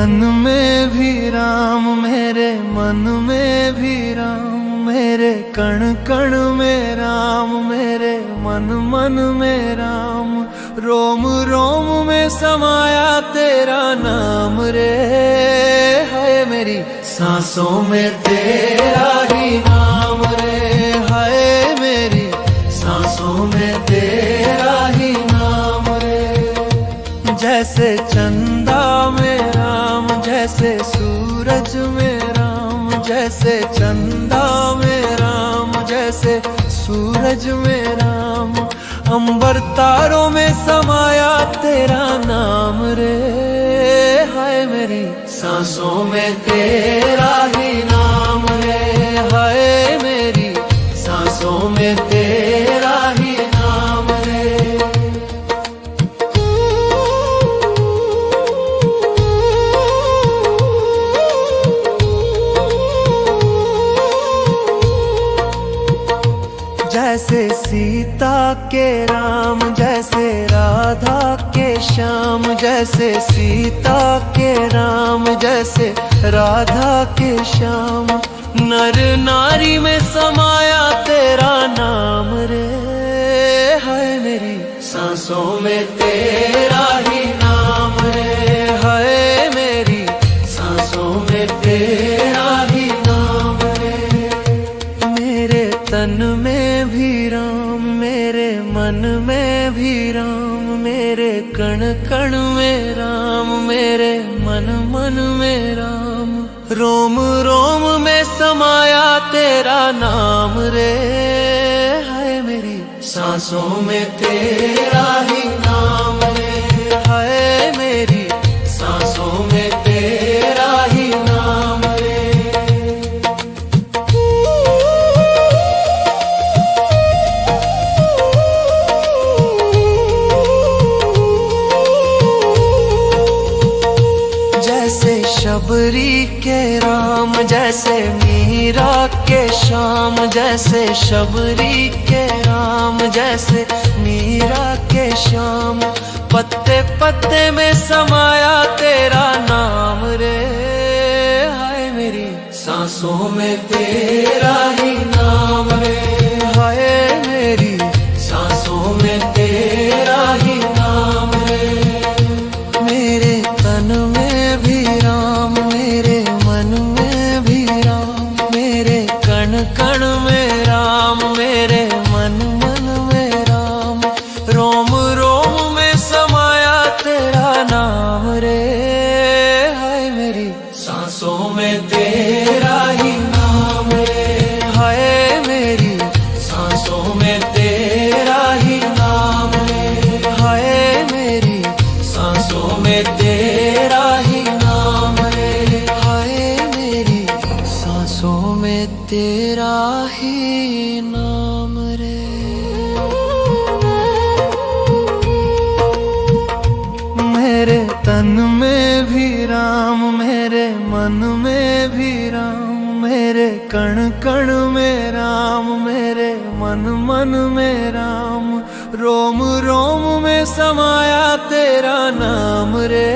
तन में भी राम, मेरे मन में भी राम, मेरे कण कण में राम, मेरे मन मन में राम, रोम रोम में समाया तेरा नाम रे। हाय मेरी सांसों में तेरा ही नाम रे, हाय मेरी सांसों में तेरा ही नाम रे। जैसे चंदा में राम, जैसे सूरज में राम, जैसे चंदा में राम, जैसे सूरज में राम, अंबर तारों में समाया तेरा नाम रे। हाय मेरी सांसों में तेरा ही नाम रे, हाय मेरी सांसों में तेरा ही नाम रे। जैसे सीता के राम, जैसे राधा के श्याम, जैसे सीता के राम, जैसे राधा के श्याम, नर नारी में समाया तेरा नाम रे। हाय मेरी सांसों में तेरा ही नाम रे, हाय मेरी सांसों में तेरा ही नाम रे। मेरे तन में भी राम, मेरे मन में भी राम, मेरे कण कण में राम, मेरे मन मन में राम, रोम रोम में समाया तेरा नाम रे। हाय मेरी सांसों में तेरा ही नाम रे, हाय मेरी सांसों में तेरा ही नाम रे। जैसे शबरी के राम, जैसे मीरा के श्याम, जैसे शबरी के राम, जैसे मीरा के श्याम, पत्ते पत्ते में समाया तेरा नाम रे। हाय मेरी सांसों में तेरा ही नाम रे, हाय मेरी सांसों में तेरा ही नाम रे। मेरे तन में भी राम, मेरे मन में भी राम, मेरे कण कण में राम, मेरे मन मन में राम, रोम रोम में समाया तेरा नाम रे। हाय मेरी सांसों में तेरा ही नाम रे, हाय मेरी सांसों में तेरा ही नाम रे, हाय मेरी सांसों में तेरा ही नाम रे, हाय मेरी सांसों में तेरा ही नाम रे। मेरे तन में भी राम, मेरे मन में भी राम, मेरे कण कण में राम, मेरे मन मन में राम, रोम रोम में समाया तेरा नाम रे।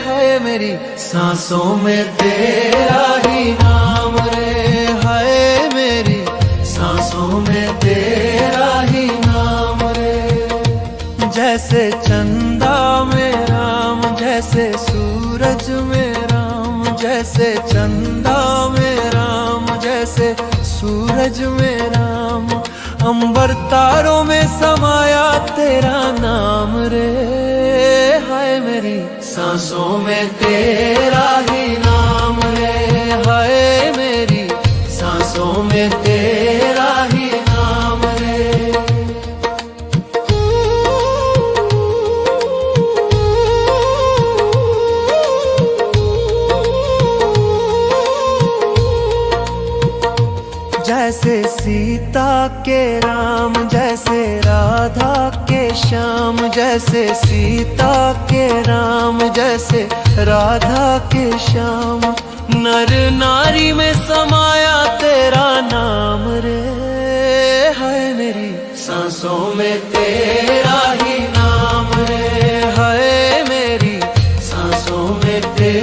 हाय मेरी सांसों में तेरा ही नाम रे, हाय मेरी सांसों में तेरा ही नाम रे। जैसे चंदा में राम, जैसे सूरज में राम, जैसे चंदा में राम, जैसे सूरज में राम, अंबर तारों में समाया तेरा नाम रे। हाय मेरी सांसों में तेरा ही नाम रे, हाय मेरी सांसों में तेरा ही नाम रे। जैसे सीता के राम, जैसे राधा के श्याम, जैसे सीता के राम, जैसे राधा के श्याम, नर नारी में समाया तेरा नाम रे। हाय मेरी सांसों में तेरा ही नाम रे, हाय मेरी सांसों में तेरा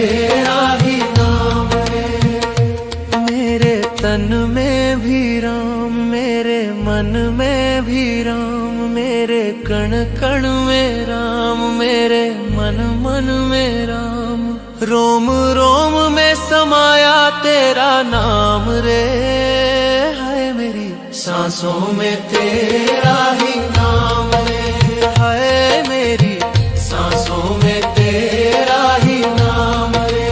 में राम, रोम रोम में समाया तेरा नाम रे। हाय मेरी सांसों में तेरा ही नाम रे, हाय मेरी सांसों में तेरा ही नाम रे।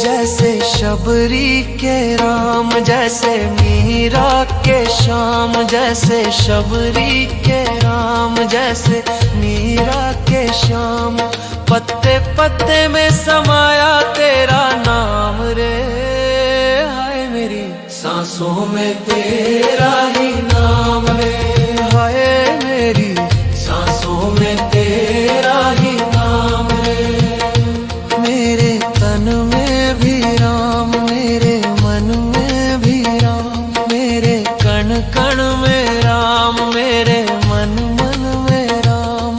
जैसे शबरी के राम, जैसे मीरा के श्याम, जैसे शबरी के राम, जैसे मीरा के श्याम, पत्ते पत्ते में समाया तेरा नाम रे। हाय मेरी सांसों में तेरा ही नाम रे, हाय मेरी सांसों में तेरा ही नाम रे। मेरे तन में भी राम, मेरे मन में भी राम, मेरे कण कण में राम, मेरे मन मन में राम,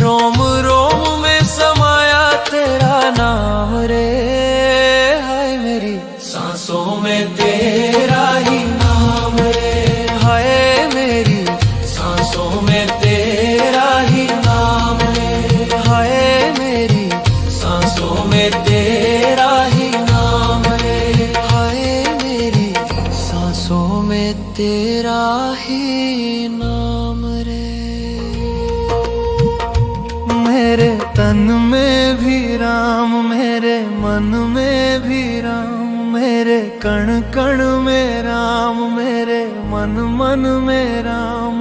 रोम रोम में समाया तेरा नाम रे। हाय मेरी सांसों में तेरा ही नाम रे, हाय मेरी सांसों में तेरा ही नाम रे, हाय मेरी सांसों में तेरा ही नाम रे, हाय मेरी सांसों में तेरा ही नाम रे। मेरे तन में भी राम, मेरे मन में भी राम, मेरे कण कण में राम, मेरे मन मन में राम,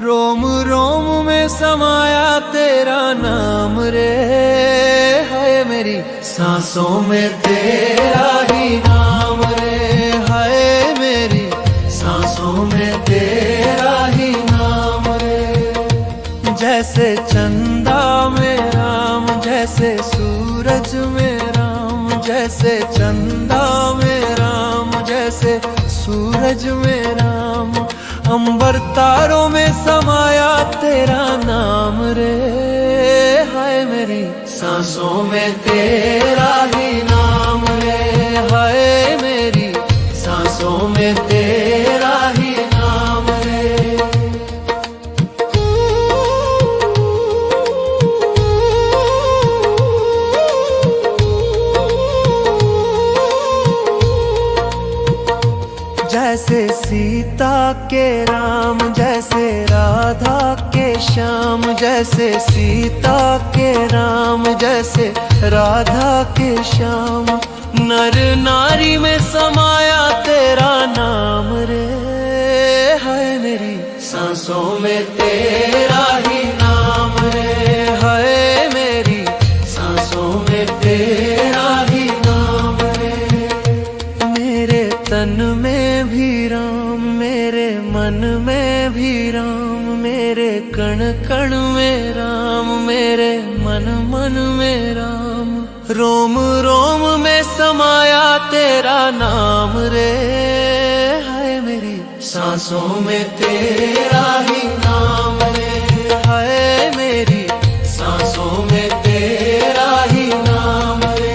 रोम रोम में समाया तेरा नाम रे। हाय मेरी सांसों में तेरा ही नाम रे, हाय मेरी सांसों में तेरा ही नाम रे। जैसे चंदा में राम, जैसे सूरज में राम, जैसे चंदा में राम, जैसे सूरज में राम, अंबर तारों में समाया तेरा नाम रे। हाय मेरी सांसों में तेरा ही नाम रे, हाय मेरी सांसों में तेरा ही नाम रे। जैसे सीता के राम, जैसे राधा के श्याम, जैसे सीता के राम, जैसे राधा के श्याम, नर नारी में समाया तेरा नाम रे। हाय मेरी सांसों में तेरा ही नाम रे, हाय मेरी सांसों में तेरा ही नाम रे। मेरे तन में भी राम, मेरे मन में भी राम, मेरे कण कण में राम, मेरे मन मन में राम, रोम रोम में समाया तेरा नाम रे। हाय मेरी सांसों में तेरा ही नाम रे, हाय मेरी सांसों में तेरा ही नाम रे।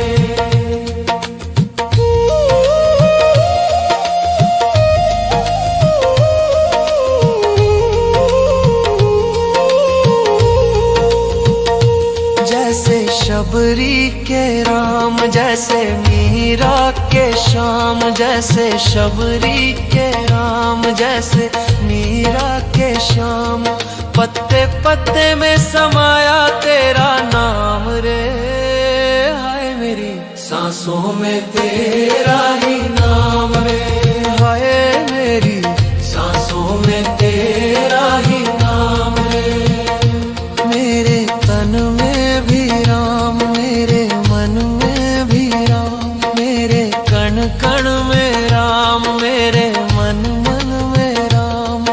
जैसे शबरी के राम, जैसे मीरा के श्याम, जैसे शबरी के राम, जैसे मीरा के श्याम, पत्ते पत्ते में समाया तेरा नाम रे। हाय मेरी सांसों में तेरा ही नाम रे, हाय मेरी सांसों में तेरा ही नाम रे। मेरे तन में भी राम, मेरे मन में भी राम, मेरे कण कण में राम, मेरे मन मन में राम,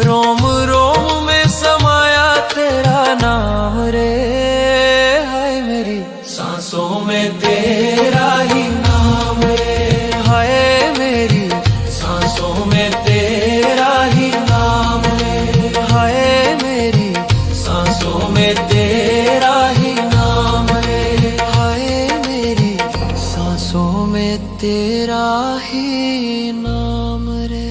रोम रोम में समाया तेरा नाम रे। हाय मेरी सांसों में तेरा ही नाम रे, हाय मेरी सांसों में तेरा ही नाम रे, हाय मेरी सांसों में तेरा ही नाम रे, हाय मेरी सांसों में तेरा ही नाम रे।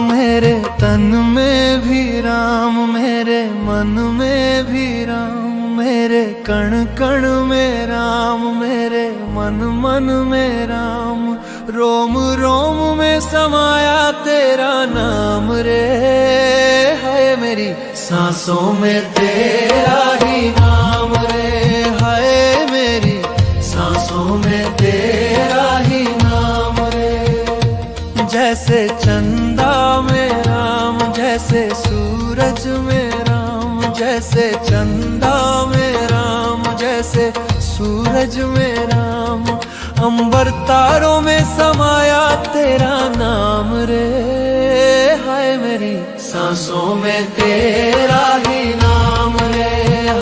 मेरे तन में भी राम, मेरे मन में भी राम, मेरे कण कण में राम, मेरे मन मन में राम, रोम रोम में समाया तेरा नाम रे। है मेरी सांसों में तेरा ही नाम रे। है मेरी सांसों में तेरा ही नाम रे। जैसे चंदा में राम, जैसे सूरज में राम, जैसे चंदा में राम, जैसे सूरज में राम, अंबर तारों में समाया तेरा नाम रे। हाय मेरी सांसों में तेरा ही नाम रे।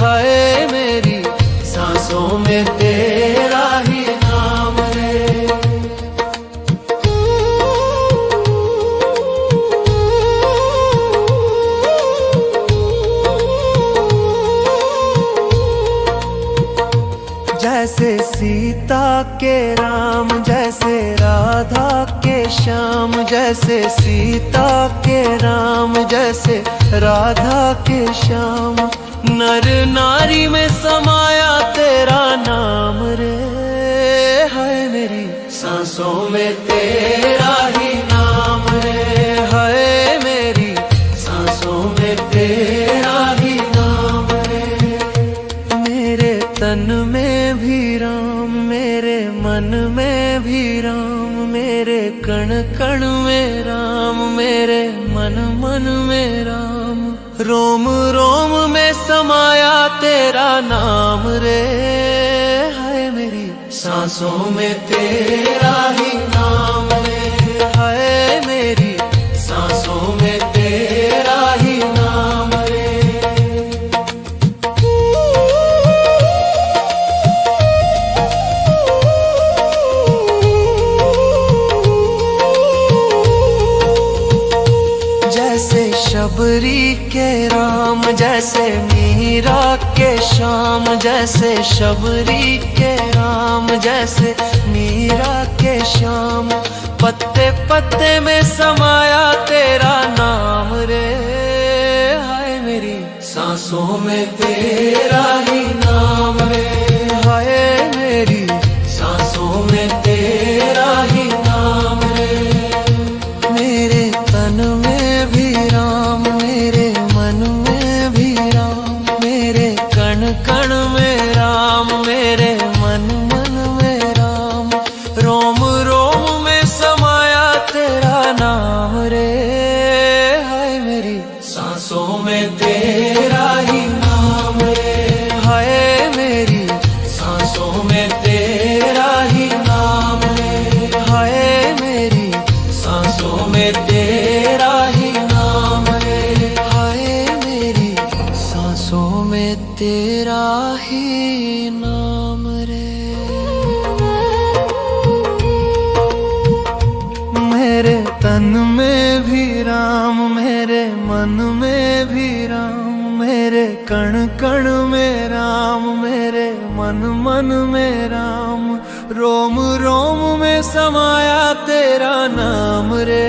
हाय मेरी सांसों में तेरा ही नाम रे। जैसे सीता के राम, जैसे राधा के श्याम, जैसे सीता के राम, जैसे राधा के श्याम, नर नारी में समाया तेरा नाम रे। है मेरी सांसों में तेरा ही नाम रे। है मेरी सांसों में तेरा ही नाम रे। मेरे तन में भी राम, मेरे मन में भी राम, मेरे कण कण में राम, मेरे मन मन में राम, रोम रोम में समाया तेरा नाम रे। है मेरी सांसों में तेरा ही नाम रे। है मेरी सांसों में तेरा ही नाम रे। जैसे शबरी के राम, जैसे मीरा के श्याम, जैसे शबरी के राम, जैसे मीरा के श्याम, पत्ते पत्ते में समाया तेरा नाम रे। हाय मेरी सांसों में तेरा ही नाम रे। हाय मेरी सांसों में तेरा ही नाम रे। मेरे तन में भी राम, मेरे मन में भी राम, मेरे कण कण में राम, मेरे मन मन में राम, रोम रोम में समाया तेरा नाम रे। हाय मेरी सांसों में तेरा ही नाम रे। हाय मेरी सांसों में तेरा ही नाम रे। हाय मेरी सांसों में तेरा ही नाम रे। हाय मेरी सांसों में तेरा ही नाम रे। मेरे तन में भी राम, मेरे मन में भी राम, मेरे कण कण में राम, मेरे मन मन में राम, रोम रोम में समाया तेरा नाम रे।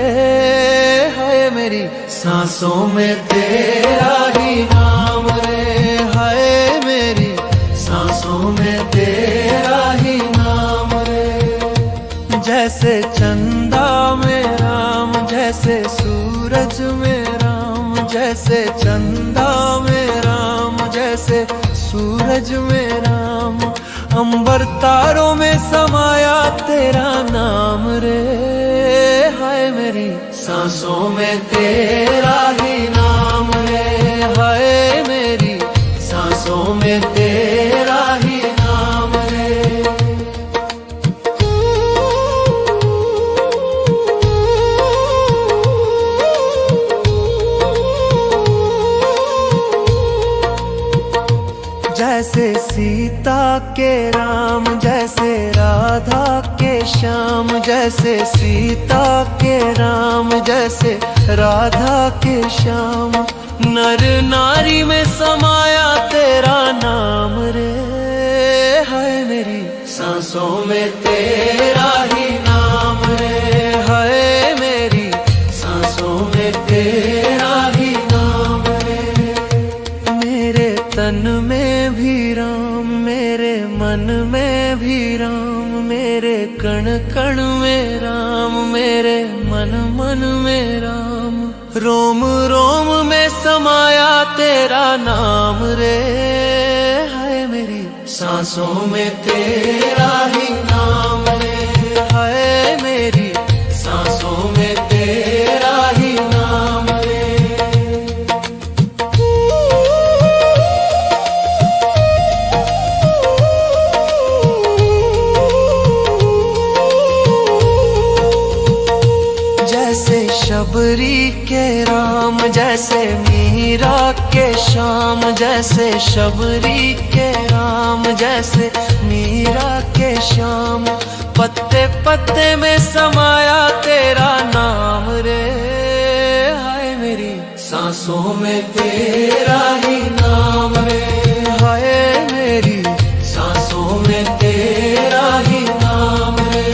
है मेरी सांसों में तेरा ही नाम रे। है मेरी सांसों में तेरा ही नाम रे। जैसे चंदा में राम, जैसे सूरज में राम, जैसे चंदा में राम, जैसे सूरज में राम, अंबर तारों में समाया तेरा नाम रे। हाय मेरी सांसों में तेरा ही नाम रे। हाय मेरी सांसों में तेरा ही नाम रे। जैसे सीता के राम, जैसे राधा के श्याम, जैसे सीता के राम, जैसे राधा के श्याम। नर नारी में समाया तेरा नाम रे, है मेरी सांसों में तेरा ही नाम रे, है मेरी सांसों में तेरा ही नाम रे। मेरे तन में भी राम, मेरे मन में भी राम, मेरे कण कण में राम, मेरे मन मन में राम। रोम रोम में समाया तेरा नाम रे, है मेरी सांसों में तेरा ही नाम रे, है मेरी सांसों में तेरा ही नाम रे। जैसे शबरी के राम, जैसे मीरा के श्याम, जैसे शबरी के राम, जैसे मीरा के श्याम। पत्ते पत्ते में समाया तेरा नाम रे, हाय मेरी सांसों में तेरा ही नाम रे, हाय मेरी सांसों में तेरा ही नाम रे।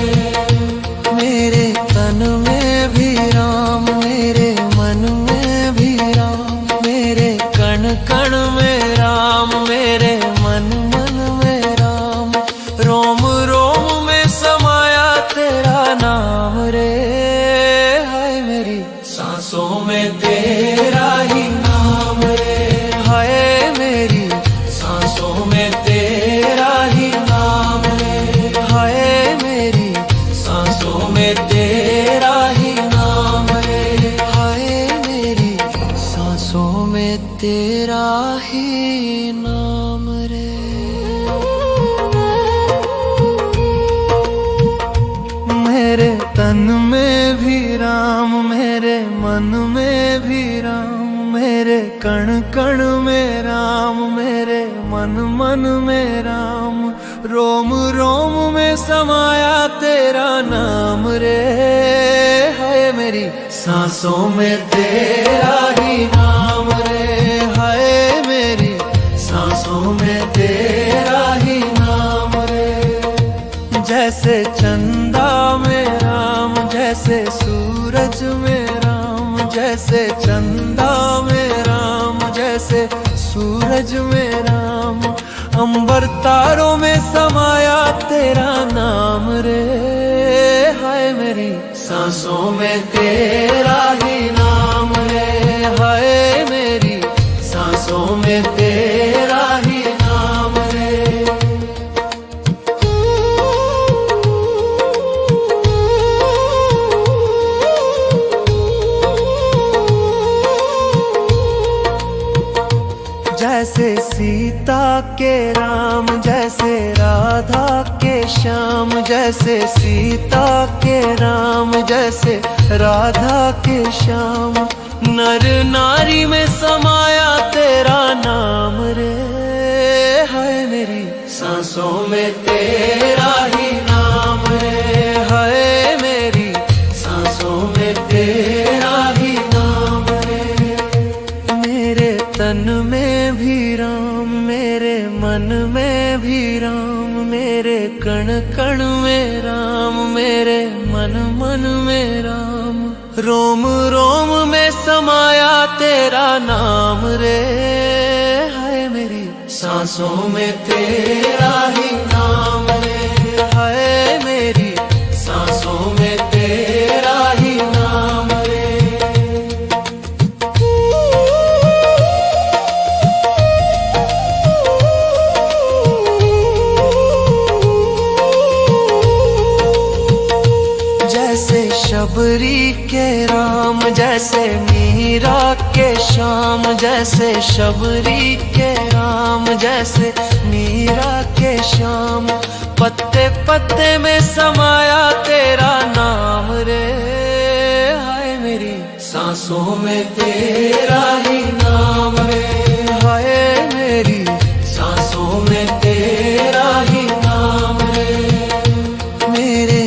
मेरे तन में भी राम, मेरे मन में भी राम, मेरे कण कण में राम, मेरे मन मन में राम। रोम रोम में समाया तेरा नाम रे, हाय मेरी सांसों में तेरा ही नाम रे, हाय मेरी सांसों में तेरा ही नाम रे, हाय मेरी सांसों में तेरा ही नाम रे, हाय मेरी सांसों में तेरा ही नाम रे। मेरे तन में भी राम, मेरे मन में भी राम, मेरे कण कण में राम, मेरे मन मन में राम। रोम रोम में समाया तेरा नाम रे, है मेरी सांसों में तेरा ही नाम रे, है मेरी सांसों में तेरा ही नाम रे। जैसे चंदा में राम, जैसे सूरज में राम, जैसे चंदा में राम, जैसे सूरज में राम। अंबर तारों में समाया तेरा नाम रे, हाय मेरी सांसों में तेरा ही नाम रे, हाय मेरी सांसों में तेरा ही नाम रे। जैसे सीता के राम, जैसे राधा के श्याम, जैसे सीता के राम, जैसे राधा के श्याम। नर नारी में समाया तेरा नाम रे, है मेरी सांसों में तेरा ही नाम रे, है मेरी सांसों में तेरा ही नाम रे। मेरे तन में भी राम, मेरे मन में भी राम, मेरे कण कण में राम, मेरे मन मन में राम। रोम रोम में समाया तेरा नाम रे, है मेरी सांसों में तेरा ही नाम रे, है मेरी सांसों में तेरा ही नाम रे। जैसे शबरी के राम, जैसे मीरा के श्याम, जैसे शबरी के राम, जैसे मीरा के श्याम। पत्ते पत्ते में समाया तेरा नाम रे, हाय मेरी सांसों में तेरा ही नाम रे, हाय मेरी सांसों में तेरा ही नाम रे। मेरे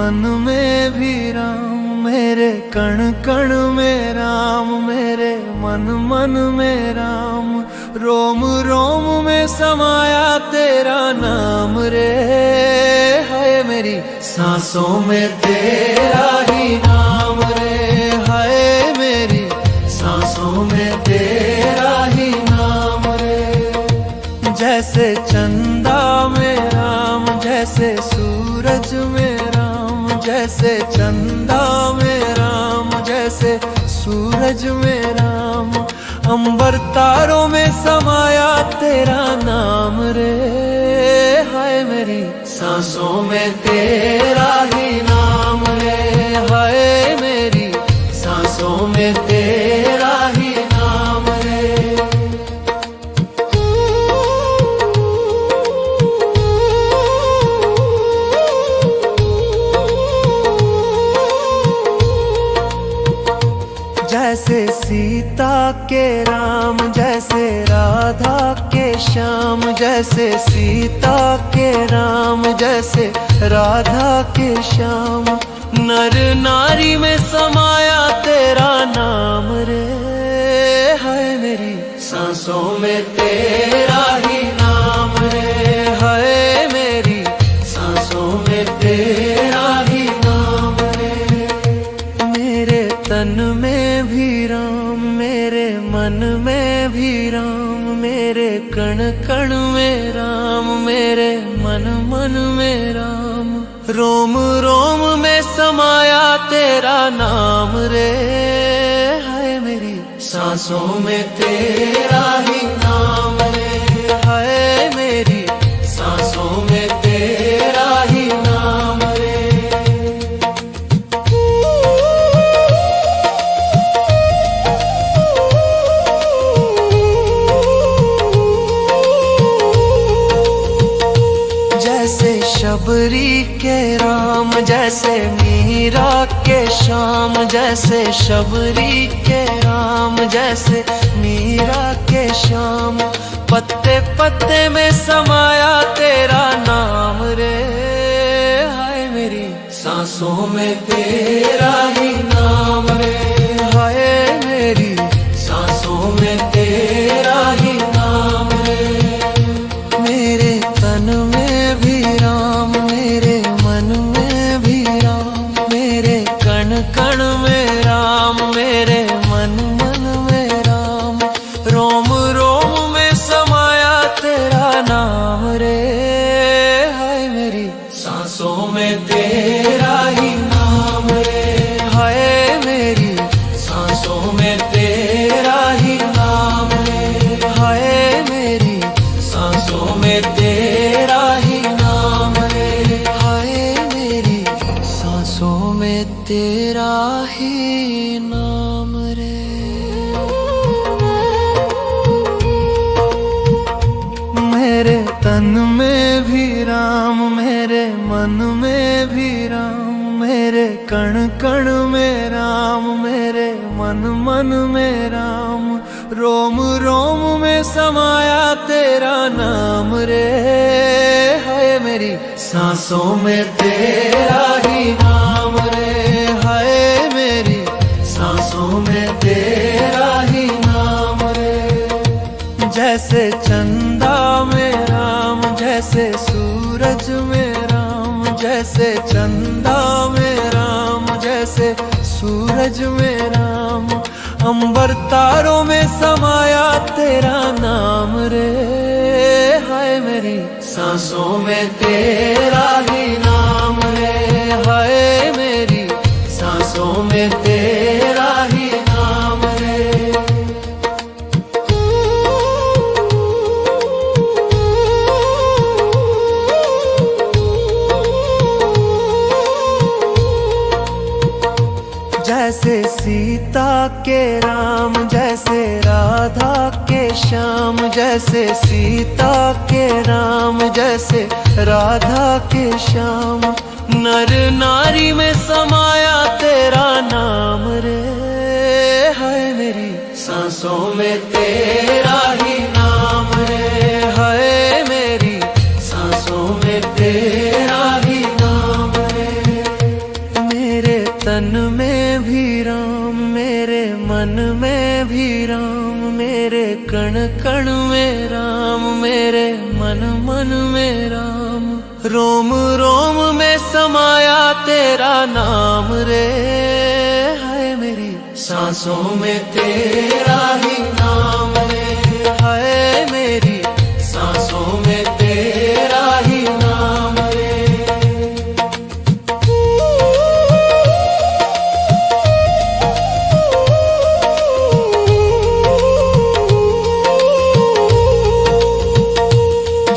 मन में भी राम, मेरे कण कण में राम, मेरे मन मन में राम, रोम रोम में समाया तेरा नाम रे। है मेरी सांसों में तेरा ही नाम रे, है मेरी सांसों में तेरा ही नाम रे। जैसे चंदा में राम, जैसे सूरज में राम, जैसे चंदा में राम, जैसे सूरज में राम, अंबर तारों में समाया तेरा नाम रे। हाय मेरी सांसों में तेरा ही नाम रे, हाय मेरी सांसों में तेरा ही नाम रे। जैसे सीता के राम, जैसे राधा के श्याम, जैसे सीता के राम, जैसे राधा के श्याम, नर नारी में समाया तेरा नाम रे। है मेरी सांसों में तेरा ही नाम रे, है मेरी सांसों में तेरा ही नाम रे। मेरे तन में भी राम, मेरे मन में भी राम, मेरे कण कण में राम, मेरे मन मन में राम, रोम रोम में समाया तेरा नाम रे। है मेरी सांसों में तेरा ही नाम रे, है मेरी सांसों में तेरा ही नाम रे। जैसे शबरी के राम, जैसे मीरा के श्याम, जैसे शबरी के राम, जैसे मीरा के श्याम, पत्ते पत्ते में समाया तेरा नाम रे। हाय मेरी सांसों में तेरा ही नाम रे, हाय मेरी सांसों में तेरा ही नाम रे। मेरे तन में भी राम, मेरे मन में भी राम, मेरे कण कण में राम, मेरे मन मन में राम, रोम रोम में समाया तेरा नाम रे। हाय मेरी सांसों में तेरा ही नाम रे, हाय मेरी सांसों में तेरा ही नाम रे, हाय मेरी सांसों में तेरा ही नाम रे, हाय मेरी सांसों में तेरा ही नाम रे। मेरे तन में भी राम, मेरे मन में भी राम, मेरे कण कण में राम, मेरे मन मन में राम, रोम रोम में समाया तेरा नाम रे। है मेरी सांसों में तेरा ही नाम रे, है मेरी सांसों में तेरा ही नाम रे। जैसे चंदा में राम, जैसे सूरज में राम, जैसे चंदा में राम, जैसे सूरज में राम, अंबर तारों में समाया तेरा नाम रे। हाय मेरी सांसों में तेरा ही नाम रे, हाय मेरी सांसों में तेरा ही नाम रे। जैसे सीता के राम, जैसे राधा के श्याम, जैसे सीता के राम, जैसे राधा के श्याम, नर नारी में समाया तेरा नाम रे। है मेरी सांसों में तेरा ही नाम रे, है मेरी सांसों में तेरा ही नाम रे। तन में भी राम, मेरे मन में भी राम, मेरे कण कण में राम, मेरे मन मन में राम। रोम रोम में समाया तेरा नाम रे, हाय मेरी सांसों में तेरा ही नाम रे, हाय मेरी सांसों में तेरा ही नाम रे।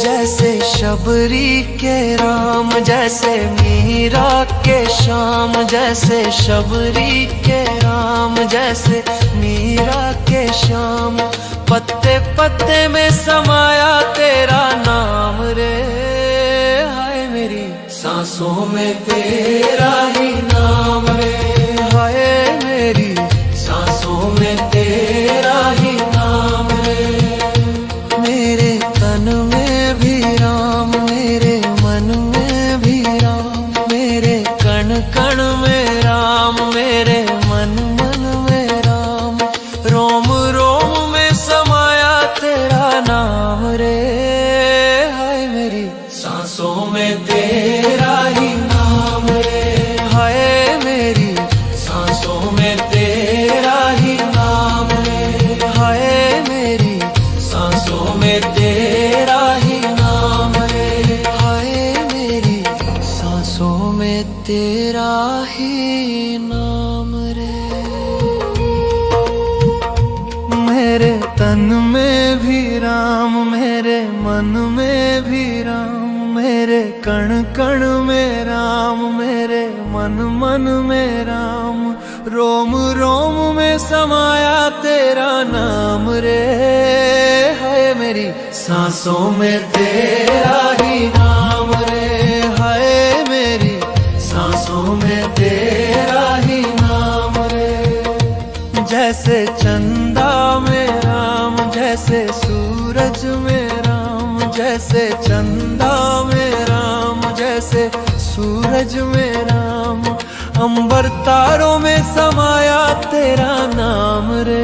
जैसे शबरी के राम, जैसे मीरा के श्याम, जैसे शबरी के राम, जैसे मीरा के श्याम। पत्ते पत्ते में समाया तेरा नाम रे, हाय मेरी सांसों में तेरा ही नाम रे, हाय मेरी सांसों में तेरा ही नाम रे। मेरे तन में भी राम, मेरे मन में भी राम, मेरे कण कण में राम, मेरे मन मन में राम। रोम रोम में समाया तेरा नाम रे, हाय मेरी सांसों में तेरा ही नाम रे, हाय मेरी सांसों में तेरा ही नाम रे, हाय मेरी सांसों में तेरा ही नाम रे, हाय मेरी सांसों में तेरा ही नाम रे। मेरे तन में भी राम, मेरे मन में भी राम, मेरे कण कण में राम, मेरे मन मन में राम। रोम रोम में समाया तेरा नाम रे, हाय मेरी सांसों में तेरा ही नाम रे, हाय मेरी सांसों में तेरा ही नाम रे। जैसे चंदा में राम, जैसे सूरज में राम, जैसे चंदा में राम, जैसे सूरज में राम। अंबर तारों में समाया तेरा नाम रे,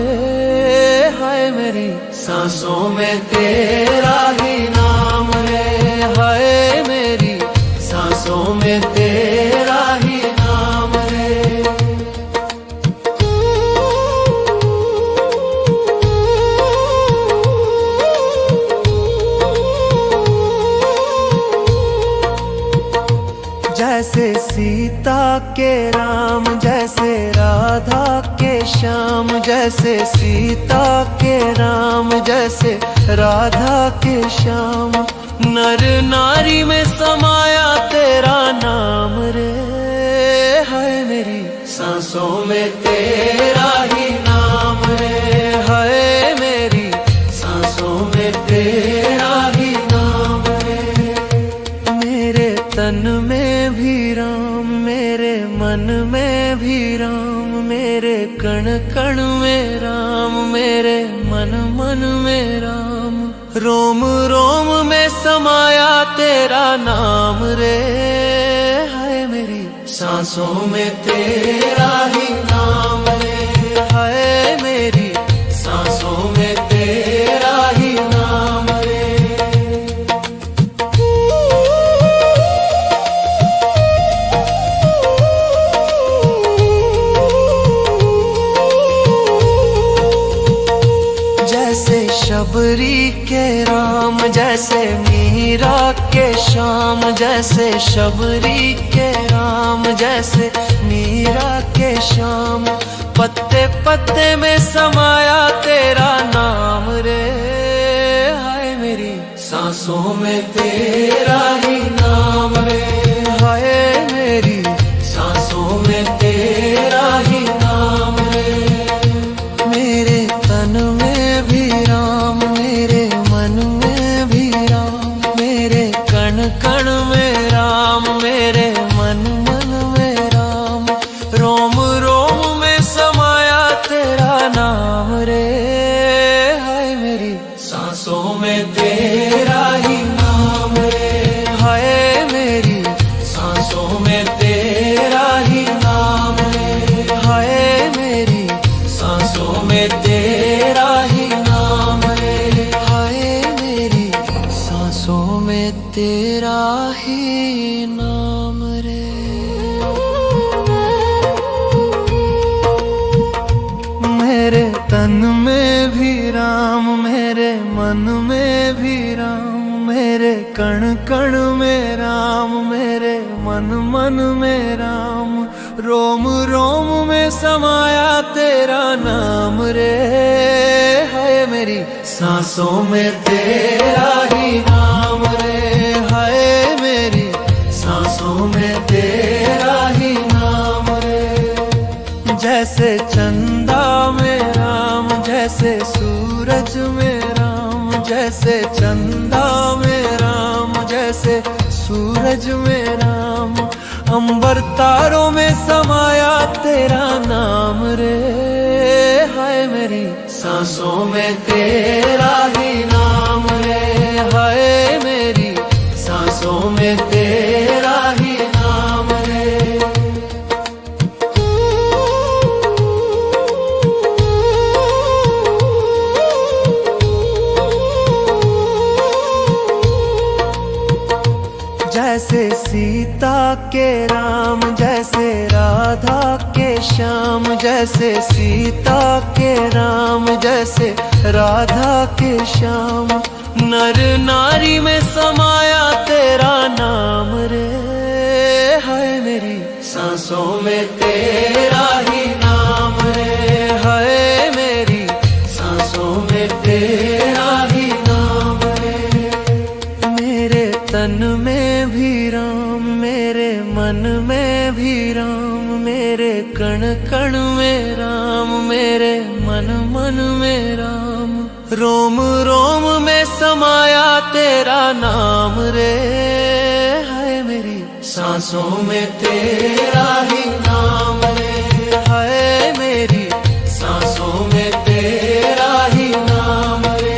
हाय मेरी सांसों में तेरा ही नाम रे, हाय मेरी सांसों में तेरा ही नाम रे। जैसे सीता के राम, जैसे राधा के श्याम, जैसे सीता के राम, जैसे राधा के श्याम। नर नारी में समाया तेरा नाम रे, हाय मेरी सांसों में तेरा ही नाम रे, हाय मेरी सांसों में तेरा ही नाम रे। मेरे तन में भी राम, मेरे मन में भी राम, मेरे कण कण में राम, मेरे मन मन में राम। रोम रोम में समाया तेरा नाम रे, हाय मेरी सांसों में तेरा ही नाम रे, हाय मेरी सांसों में तेरा ही नाम रे। जैसे शबरी के राम, जैसे मीरा के श्याम, जैसे शबरी के राम, जैसे मीरा के श्याम। पत्ते पत्ते में समाया तेरा नाम रे, हाय मेरी सांसों में तेरा ही नाम रे, हाय मेरी सांसों में तेरा ही नाम रे। मेरे तन में भी राम, मेरे मन में भी राम, मेरे कण कण में राम, मेरे मन मन में राम। रोम रोम में समाया तेरा नाम रे, हाय मेरी सांसों में तेरा ही नाम रे, हाय मेरी ही नाम रे। मेरे तन में भी राम, मेरे मन में भी राम, मेरे कण कण में राम, मेरे मन मन में राम, रोम रोम में समाया तेरा नाम रे। है मेरी सांसों में तेरा ही नाम रे, है मेरी सांसों में तेरा ही नाम रे। जैसे चंदा में राम, जैसे सूरज में राम, जैसे चंदा में राम, जैसे सूरज में राम, अंबर तारों में समाया तेरा नाम रे। हाय मेरी सांसों में तेरा ही नाम रे, हाय मेरी सांसों में तेरा ही नाम रे। जैसे सीता के राम, जैसे राधा के श्याम, जैसे सीता के राम, जैसे राधा के श्याम, नर नारी में समाया तेरा नाम रे। है मेरी सांसों में तेरा ही नाम रे, है मेरी सांसों में तेरा ही नाम रे। मेरे तन में भी राम, मेरे मन में भी राम, मेरे कण कण में राम, मेरे मन मन में राम, रोम रोम में समाया तेरा नाम रे। है मेरी सांसों में तेरा ही नाम रे, है मेरी सांसों में तेरा ही नाम रे।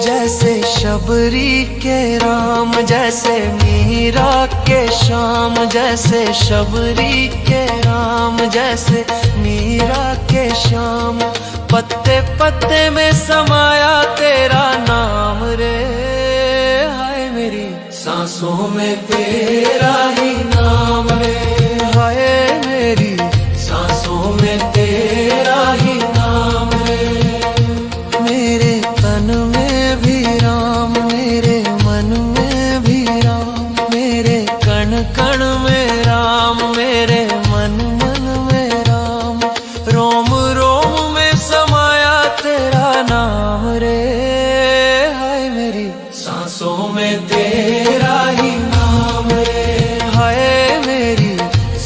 जैसे शबरी के राम, जैसे मीरा के श्याम, जैसे शबरी के राम, जैसे मीरा के श्याम, पत्ते पत्ते में समाया तेरा नाम रे। हाय मेरी सांसों में तेरा ही नाम रे, हाय मेरी सांसों में तेरा ही नाम रे। मेरे तन में भी राम, मेरे मन में भी राम, मेरे कण कण में राम, मेरे मन मन में राम, रोम रोम में समाया तेरा नाम रे। हाय मेरी सांसों में तेरा ही नाम रे, हाय मेरी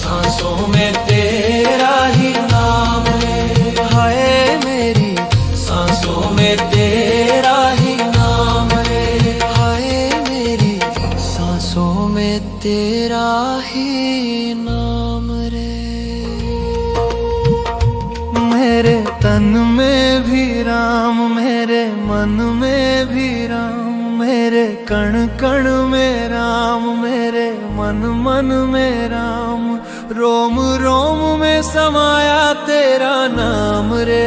सांसों में तेरा ही नाम रे, हाय मेरी सांसों में तेरा ही नाम रे, हाय मेरी सांसों में तेरा ही नाम रे। मेरे तन में भी राम, मेरे मन में भी राम, मेरे कण कण में राम, मेरे मन मन में राम, रोम रोम में समाया तेरा नाम रे।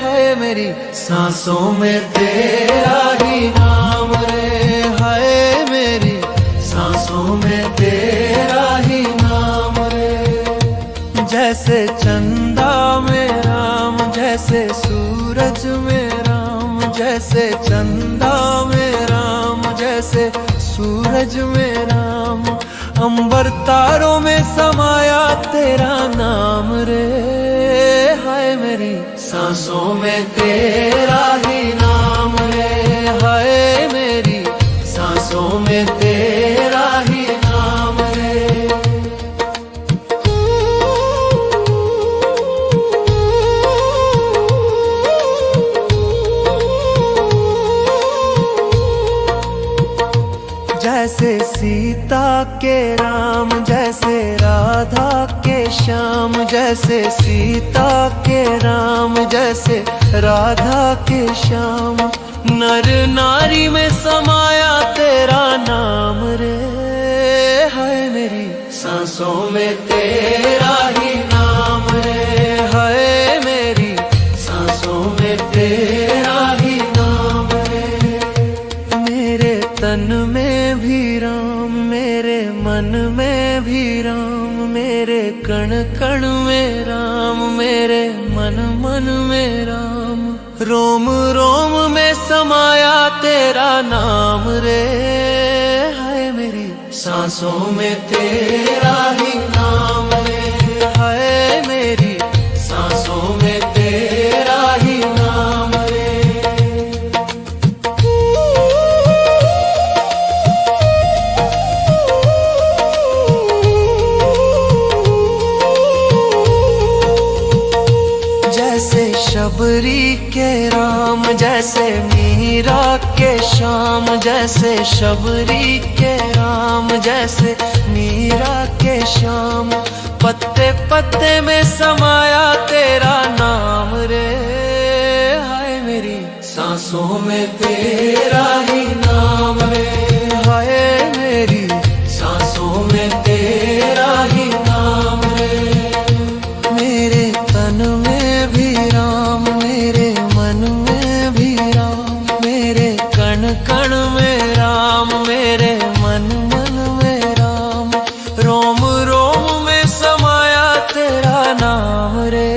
है मेरी सांसों में तेरा ही नाम रे, है मेरी सांसों में तेरा ही नाम रे। जैसे चंदा में राम, जैसे सूरज में राम, जैसे चंदा में राम, जैसे सूरज में राम, अंबर तारों में समाया तेरा नाम रे। हाय मेरी सांसों में तेरा ही नाम रे, हाय मेरी सांसों में तेरा ही नाम रे। जैसे सीता के राम, जैसे राधा के श्याम, जैसे सीता के राम, जैसे राधा के श्याम, नर नारी में समाया तेरा नाम रे। है मेरी सांसों में तेरा ही नाम रे। हाय मेरी सांसों में तेरा ही नाम रे। मेरे तन में भी राम, मेरे मन में भी राम, मेरे कण कण में राम, मेरे मन मन में राम। रोम रोम में समाया तेरा नाम रे। हाय मेरी सांसों में तेरा ही नाम रे। हाय मेरी सांसों में तेरा ही नाम रे। जैसे शबरी के राम, जैसे मीरा के श्याम, जैसे शबरी के राम, जैसे मीरा के श्याम। पत्ते पत्ते में समाया तेरा नाम रे। हाय मेरी सांसों में तेरा ही नाम रे। हाय मेरी सांसों में तेरा ही नाम रे। मेरे तन में भी राम, मेरे मन में भी राम, मेरे कण कण में राम, मेरे मन मन में राम। रोम रोम में समाया तेरा नाम रे।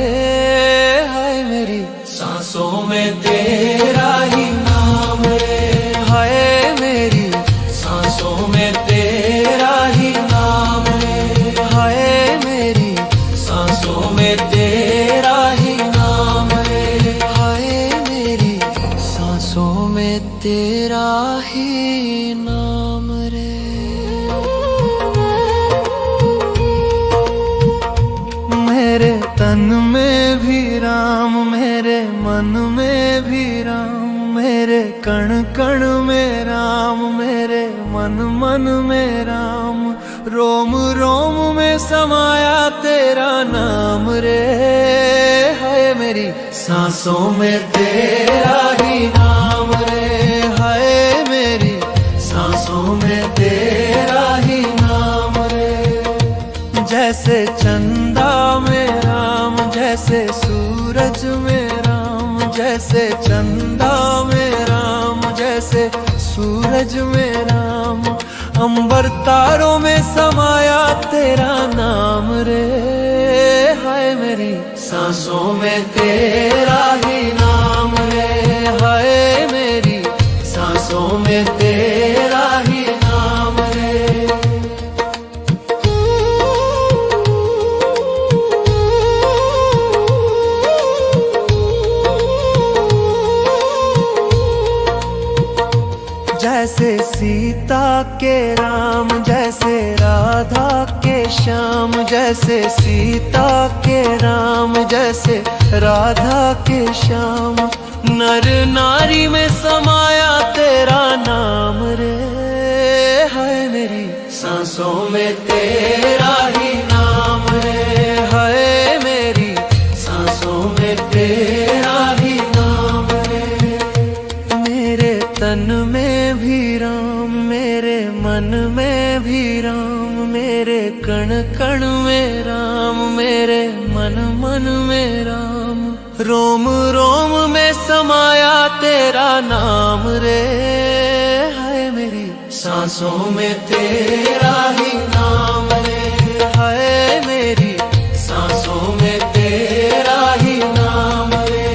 हाय मेरी सांसों में तेरा ही नाम रे। हाय मेरी सांसों में तेरा ही नाम रे। हाय मेरी सांसों में तेरा ही नाम रे। हाय मेरी सांसों में तेरा ही नाम रे। मेरे तन में भी राम, मेरे मन में भी राम, मेरे कण कण में राम, मेरे मन मन में राम। रोम रोम में समाया तेरा नाम रे। हाय मेरी सांसों में तेरा ही नाम रे। हाय मेरी सांसों में तेरा ही नाम रे। जैसे चंदा में राम, जैसे सूरज में राम, जैसे चंदा में राम, जैसे सूरज में राम। अंबर तारों में समाया तेरा नाम रे। हाय मेरी सांसों में तेरा ही नाम रे। हाय मेरी सांसों में तेरा ही नाम रे। जैसे सीता के राम, जैसे राधा के श्याम, जैसे सीता के राम, जैसे राधा के श्याम। नर नारी में समाया तेरा नाम रे। हाय मेरी सांसों में तेरा ही नाम रे। हाय मेरी सांसों में तेरा ही नाम रे। मेरे तन में भी राम, मेरे मन में भी राम, मेरे कण कण में राम, मेरे मन मन में राम। रोम रोम में समाया तेरा नाम रे। हाय मेरी सांसों में तेरा ही नाम रे। हाय मेरी सांसों में तेरा ही नाम रे।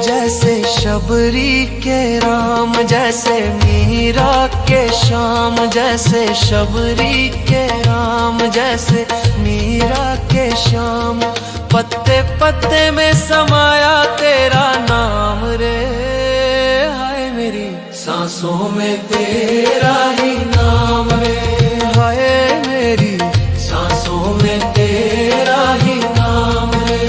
जैसे शबरी के राम, जैसे मीरा के श्याम, जैसे शबरी के राम, जैसे मीरा के श्याम। पत्ते पत्ते में समाया तेरा नाम रे। हाय मेरी सांसों में तेरा ही नाम रे। हाय मेरी सांसों में तेरा ही नाम रे।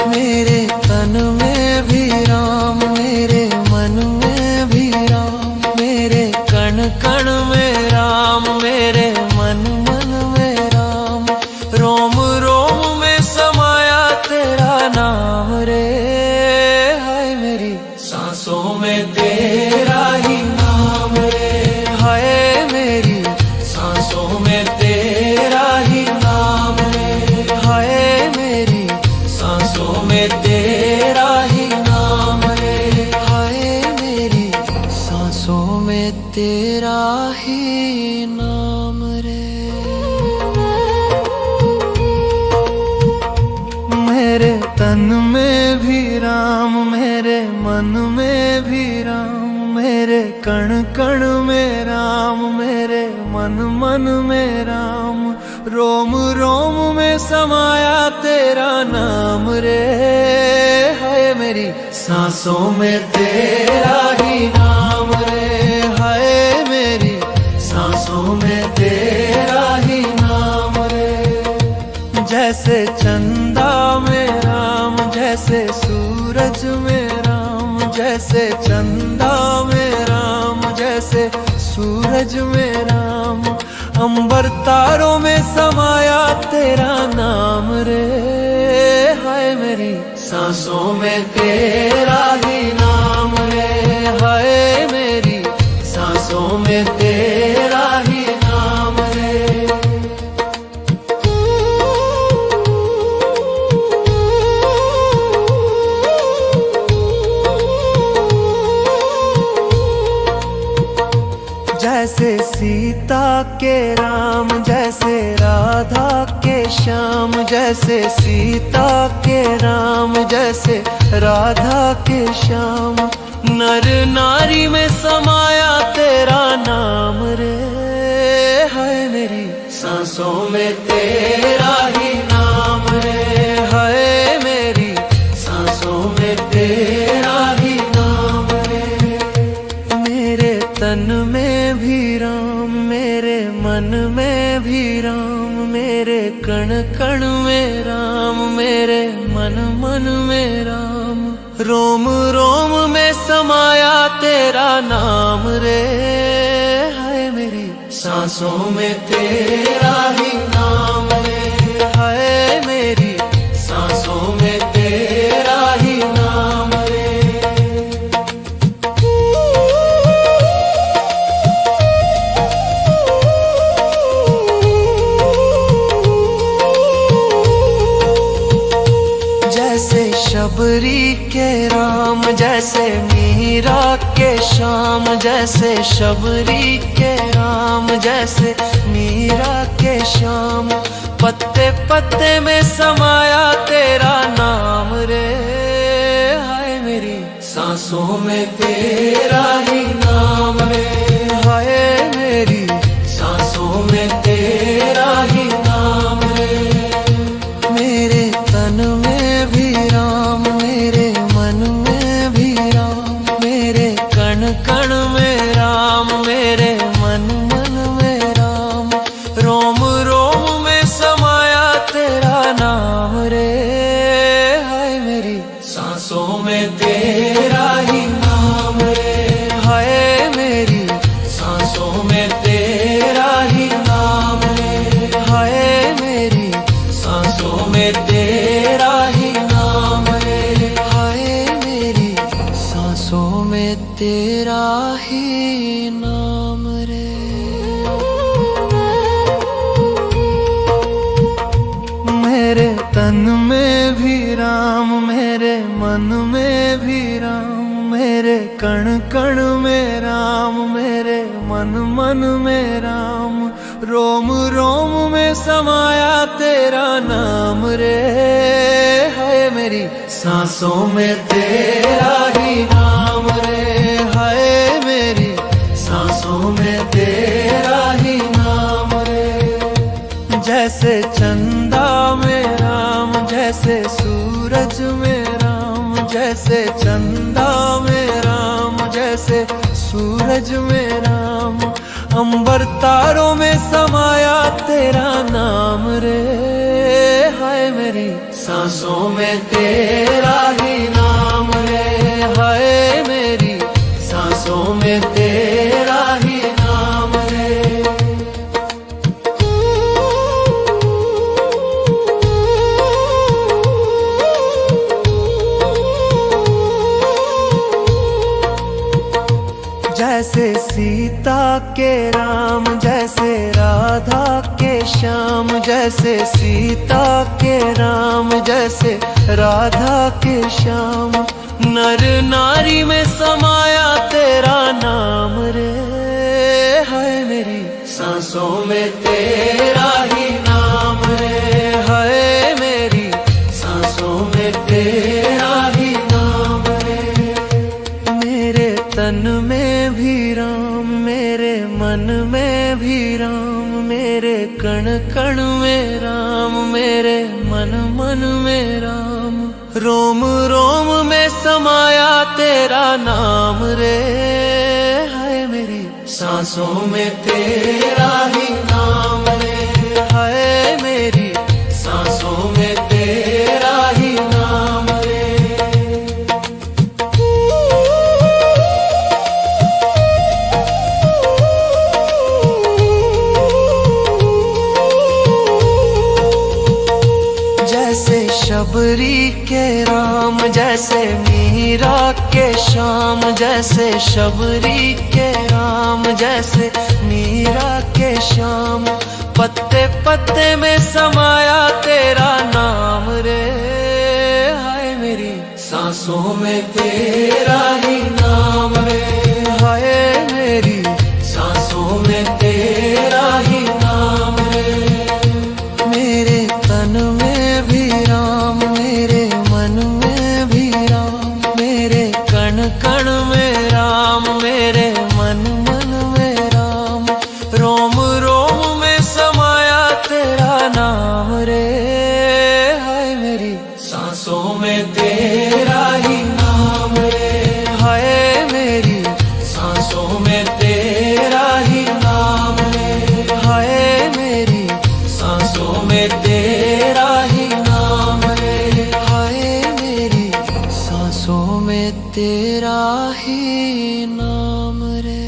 मेरे तन में भी राम, मेरे मन में भी राम, मेरे कण कण में राम, मेरे मन मन में राम। रोम रोम में समाया तेरा ही नाम रे, हाय मेरी सांसों में तेरा ही नाम रे। मेरे तन में भी राम, मेरे मन में भी राम, मेरे कण कण में राम, मेरे मन मन में राम, रोम रोम में समाया तेरा नाम रे, हाय मेरी सांसों में तेरा ही नाम रे, हाय मेरी सांसों में तेरा ही नाम रे। जैसे चंदा में राम, जैसे सूरज में राम, जैसे चंदा में राम, जैसे सूरज में राम, अंबर तारों में समाया तेरा नाम रे, हाय मेरी सांसों में तेरा ही नाम रे, हाय मेरी सांसों में तेरा ही नाम रे। जैसे सीता के राम, जैसे राधा के श्याम, जैसे सीता के राम, जैसे राधा के श्याम, नर नारी में समाया तेरा नाम रे, हाय मेरी सांसों में तेरा ही नाम रे, हाय मेरी सांसों में तेरा ही नाम रे। मेरे तन में भी राम, मेरे मन में भी राम, मेरे कण कण में राम, मेरे मन मन में राम, रोम रोम में समाया तेरा नाम रे, हाय मेरी सांसों में तेरा ही नाम रे, हाय मेरी सांसों में तेरा ही नाम रे। जैसे शबरी के राम, जैसे मीरा के श्याम, जैसे शबरी के राम, जैसे मीरा के श्याम, पत्ते पत्ते में समाया तेरा नाम रे, हाय मेरी सांसों में तेरा ही नाम रे, हाय मेरी सांसों में तेरा ही नाम रे। मेरे तन में भी राम, मेरे मन में भी राम, मेरे कण कण में राम, मेरे मन मन में राम, रोम रोम में समाया तेरा नाम रे, हाय मेरी सांसों में तेरा ही नाम रे, हाय मेरी सांसों में तेरा ही नाम रे, हाय मेरी सांसों में तेरा ही नाम रे, हाय मेरी सांसों में तेरा ही नाम रे। मेरे तन में भी राम, मेरे मन में भी राम, मेरे कण कण में राम, मेरे मन मन में राम, रोम रोम में समाया तेरा नाम रे, हाय मेरी सांसों में तेरा ही नाम रे, हाय मेरी सांसों में तेरा ही नाम रे। जैसे चंदा में राम, जैसे सूरज में राम, जैसे चंदा में राम, जैसे सूरज में राम, अंबर तारों में समाया तेरा नाम रे, हाय मेरी सांसों में तेरा ही नाम रे, हाय मेरी सांसों में तेरा ही नाम रे। जैसे सीता के राम, जैसे राधा के श्याम, जैसे सीता के राम, जैसे राधा के श्याम। नर नारी में समाया तेरा नाम रे, है मेरी सांसों में तेरा ही नाम रे, है मेरी सांसों में तेरा ही नाम रे। मेरे तन में भी राम, मेरे मन में भी राम, मेरे कण कण में राम, मेरे मन मन में राम। रोम रोम में समाया तेरा नाम रे, है मेरी सांसों में तेरा ही नाम रे, है मेरी सांसों में तेरा ही नाम रे। जैसे शबरी के राम, जैसे मीरा के श्याम, जैसे शबरी के राम, जैसे मीरा के श्याम। पत्ते पत्ते में समाया तेरा नाम रे, हाय मेरी सांसों में तेरा ही नाम रे, हाय मेरी सांसों में तेरा ही नाम रे। मेरे तन में भी राम, मेरे मन में भी राम, मेरे कण कण में राम, मेरे मन मन में राम। रोम रोम में समाया तेरा नाम रे, हाय मेरी सांसों में तेरा ही नाम रे, हाय मेरी सांसों में तेरा ही नाम रे, हाय मेरी सांसों में तेरा ही नाम रे, हाय मेरी सांसों में तेरा ही नाम रे।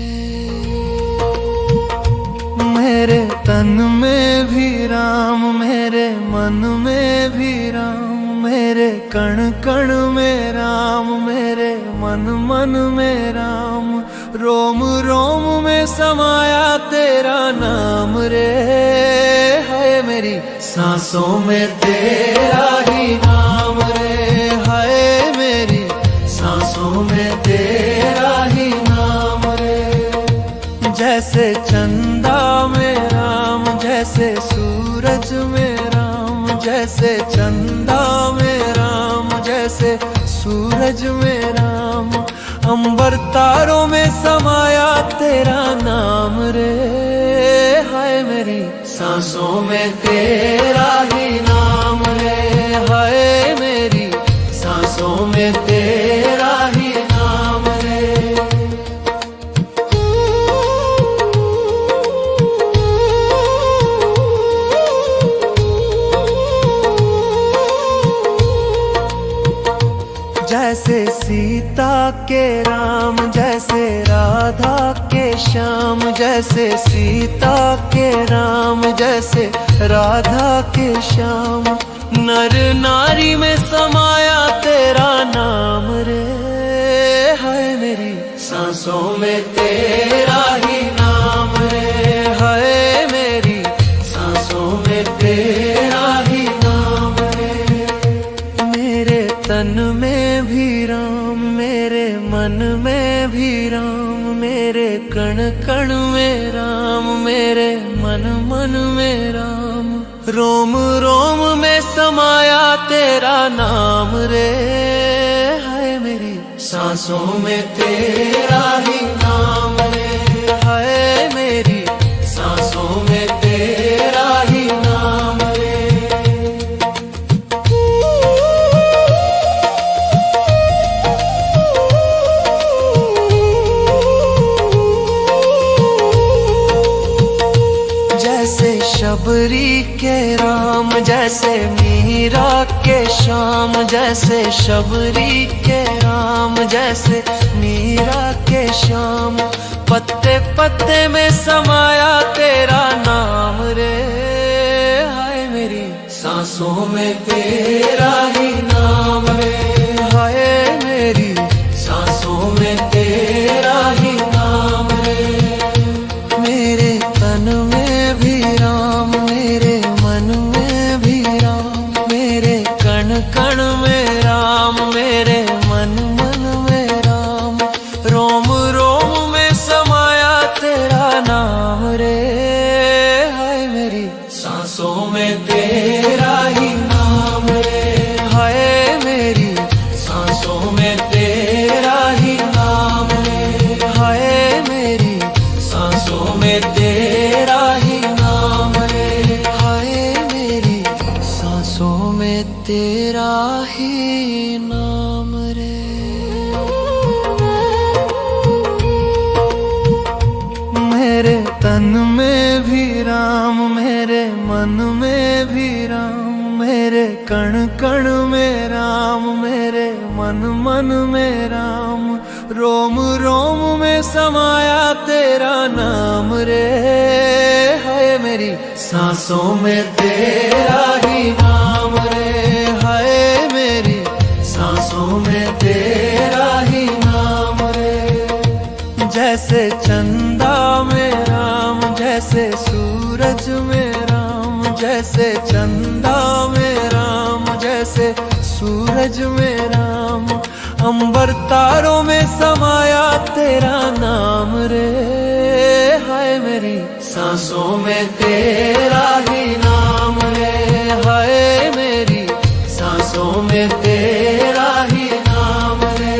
मेरे तन में भी राम, मेरे मन में भी राम, मेरे कण कण में राम, मेरे मन मन में राम। रोम रोम में समाया तेरा नाम रे, है मेरी सांसों में तेरा ही नाम रे, है मेरी सांसों में तेरा ही नाम रे। जैसे चंदा में राम, जैसे सूरज में राम, जैसे चंदा में राम, जैसे सूरज में राम। अंबर तारों में समाया तेरा नाम रे, हाय मेरी सांसों में तेरा ही नाम रे, हाय मेरी सांसों में तेरा ही नाम रे। जैसे सीता के राम, जैसे राधा के श्याम, जैसे सीता के राम, जैसे राधा के श्याम। नर नारी में समाया तेरा नाम रे, है मेरी सांसों में तेरा ही नाम रे, है मेरी सांसों में तेरा ही नाम रे। मेरे तन में भी राम, मेरे मन में भी राम, मेरे कण कण में राम, मेरे मन मन में राम। रोम रोम में समाया तेरा नाम रे, है मेरी सांसों में तेरा ही नाम रे, है मेरी सांसों में तेरा ही नाम रे। जैसे शबरी के राम, जैसे मीरा के श्याम, जैसे शबरी के राम, जैसे मीरा के श्याम। पत्ते पत्ते में समाया तेरा नाम रे, हाय मेरी सांसों में तेरा ही नाम रे, हाय मेरी सांसों में तेरा ही नाम में तेरा ही नाम है, हाय मेरी सांसों में तेरा ही नाम है, हाय मेरी सांसों में तेरा ही नाम रे। मेरे तन में भी राम, मेरे मन में भी राम, मेरे कण कण में राम, मेरे मन मन में राम, रोम रोम में समाया तेरा नाम रे, हाय मेरी सांसों में तेरा ही नाम रे, हाय मेरी सांसों में तेरा ही नाम रे। जैसे चंदा में राम, जैसे सूरज में राम, जैसे चंदा में राम, जैसे सूरज में राम, अंबर तारों में समाया तेरा नाम रे, हाय मेरी सांसों में तेरा ही नाम रे, हाय मेरी सांसों में तेरा ही नाम रे।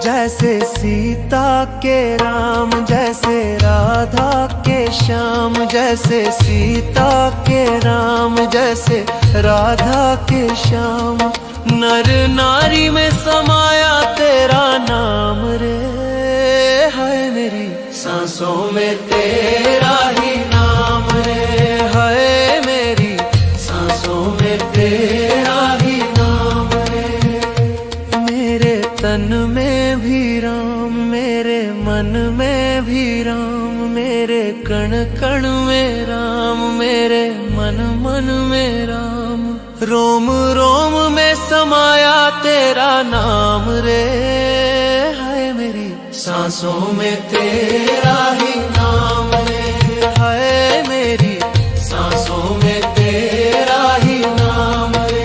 जैसे सीता के राम, जैसे राधा के श्याम, जैसे सीता के राम, जैसे राधा के श्याम, नर नारी में समाया तेरा नाम रे, हाय मेरी सांसों में तेरा ही नाम रे, हाय मेरी सांसों में तेरा ही नाम रे। मेरे तन में भी राम, मेरे मन में भी राम, मेरे कण कण में राम, मेरे मन मन में राम, रोम रोम में समाया तेरा नाम रे, हाय मेरी सांसों में तेरा ही नाम रे, हाय मेरी सांसों में तेरा ही नाम रे।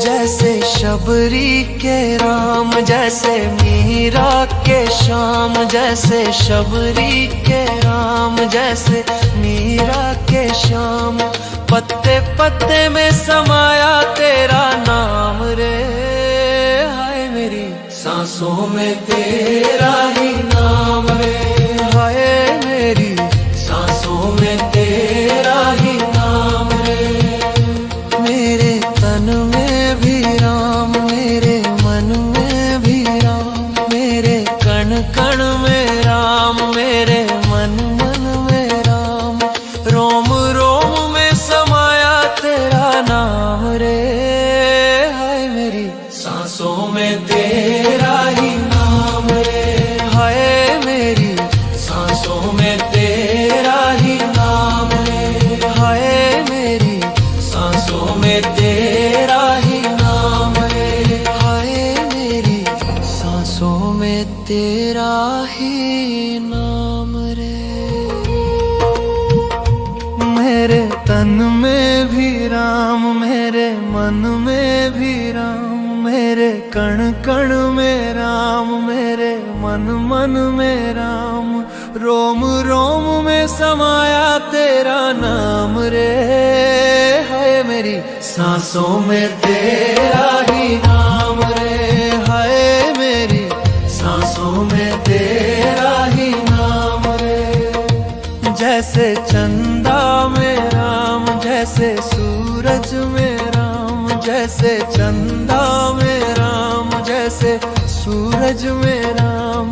जैसे शबरी के राम, जैसे मीरा के श्याम, जैसे शबरी के राम, जैसे मीरा के श्याम, पत्ते पत्ते में समाया तेरा नाम रे, हाय मेरी सांसों में तेरा ही नाम रे, हाय मेरी सांसों में तेरा ही नाम रे। मेरे तन में भी राम, मेरे मन में भी राम, मेरे कण कण में राम, मेरे मन मन में राम, रोम रोम में समाया तेरा नाम रे, हाय मेरी सांसों में तेरा ही नाम रे, हाय मेरी सांसों में तेरा ही नाम रे, हाय मेरी सांसों में तेरा ही नाम रे, हाय मेरी सांसों में तेरा ही नाम रे। मेरे तन में भी राम, मेरे मन में भी राम, मेरे कण कण में राम, मेरे मन मन में राम, रोम रोम में समाया तेरा नाम रे, हाय मेरी सांसों में तेरा ही नाम रे, हाय मेरी सांसों में तेरा ही नाम रे। जैसे चंदा में राम, जैसे सूरज में राम, जैसे चंदा में राम, जैसे सूरज में राम,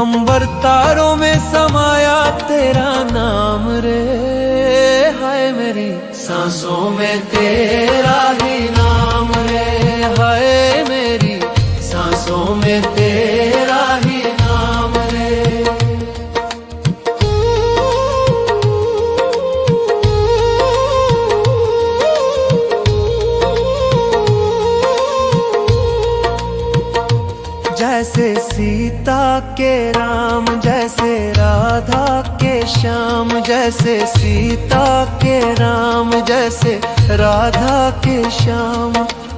अंबर तारों में समाया तेरा नाम रे, हाय मेरी सांसों में तेरा ही नाम रे, हाय मेरी सांसों में तेरा ही नाम रे। जैसे सीता के राम, जैसे राधा के श्याम, जैसे सीता के राम, जैसे राधा के श्याम।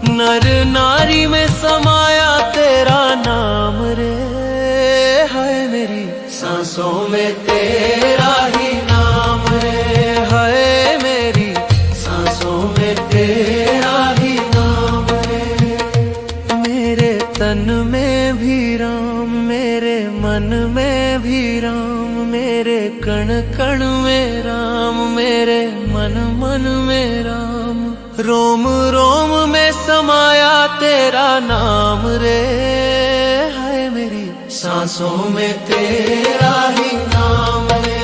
नर नारी में समाया तेरा नाम रे, है मेरी सांसों में तेरा ही नाम रे, है मेरी सांसों में तेरा ही नाम रे। मेरे तन में भी राम, मेरे मन में भी राम, मेरे कण कण में राम, मेरे मन मन में राम। रोम रोम में समाया तेरा नाम रे, है मेरी सांसों में तेरा ही नाम रे,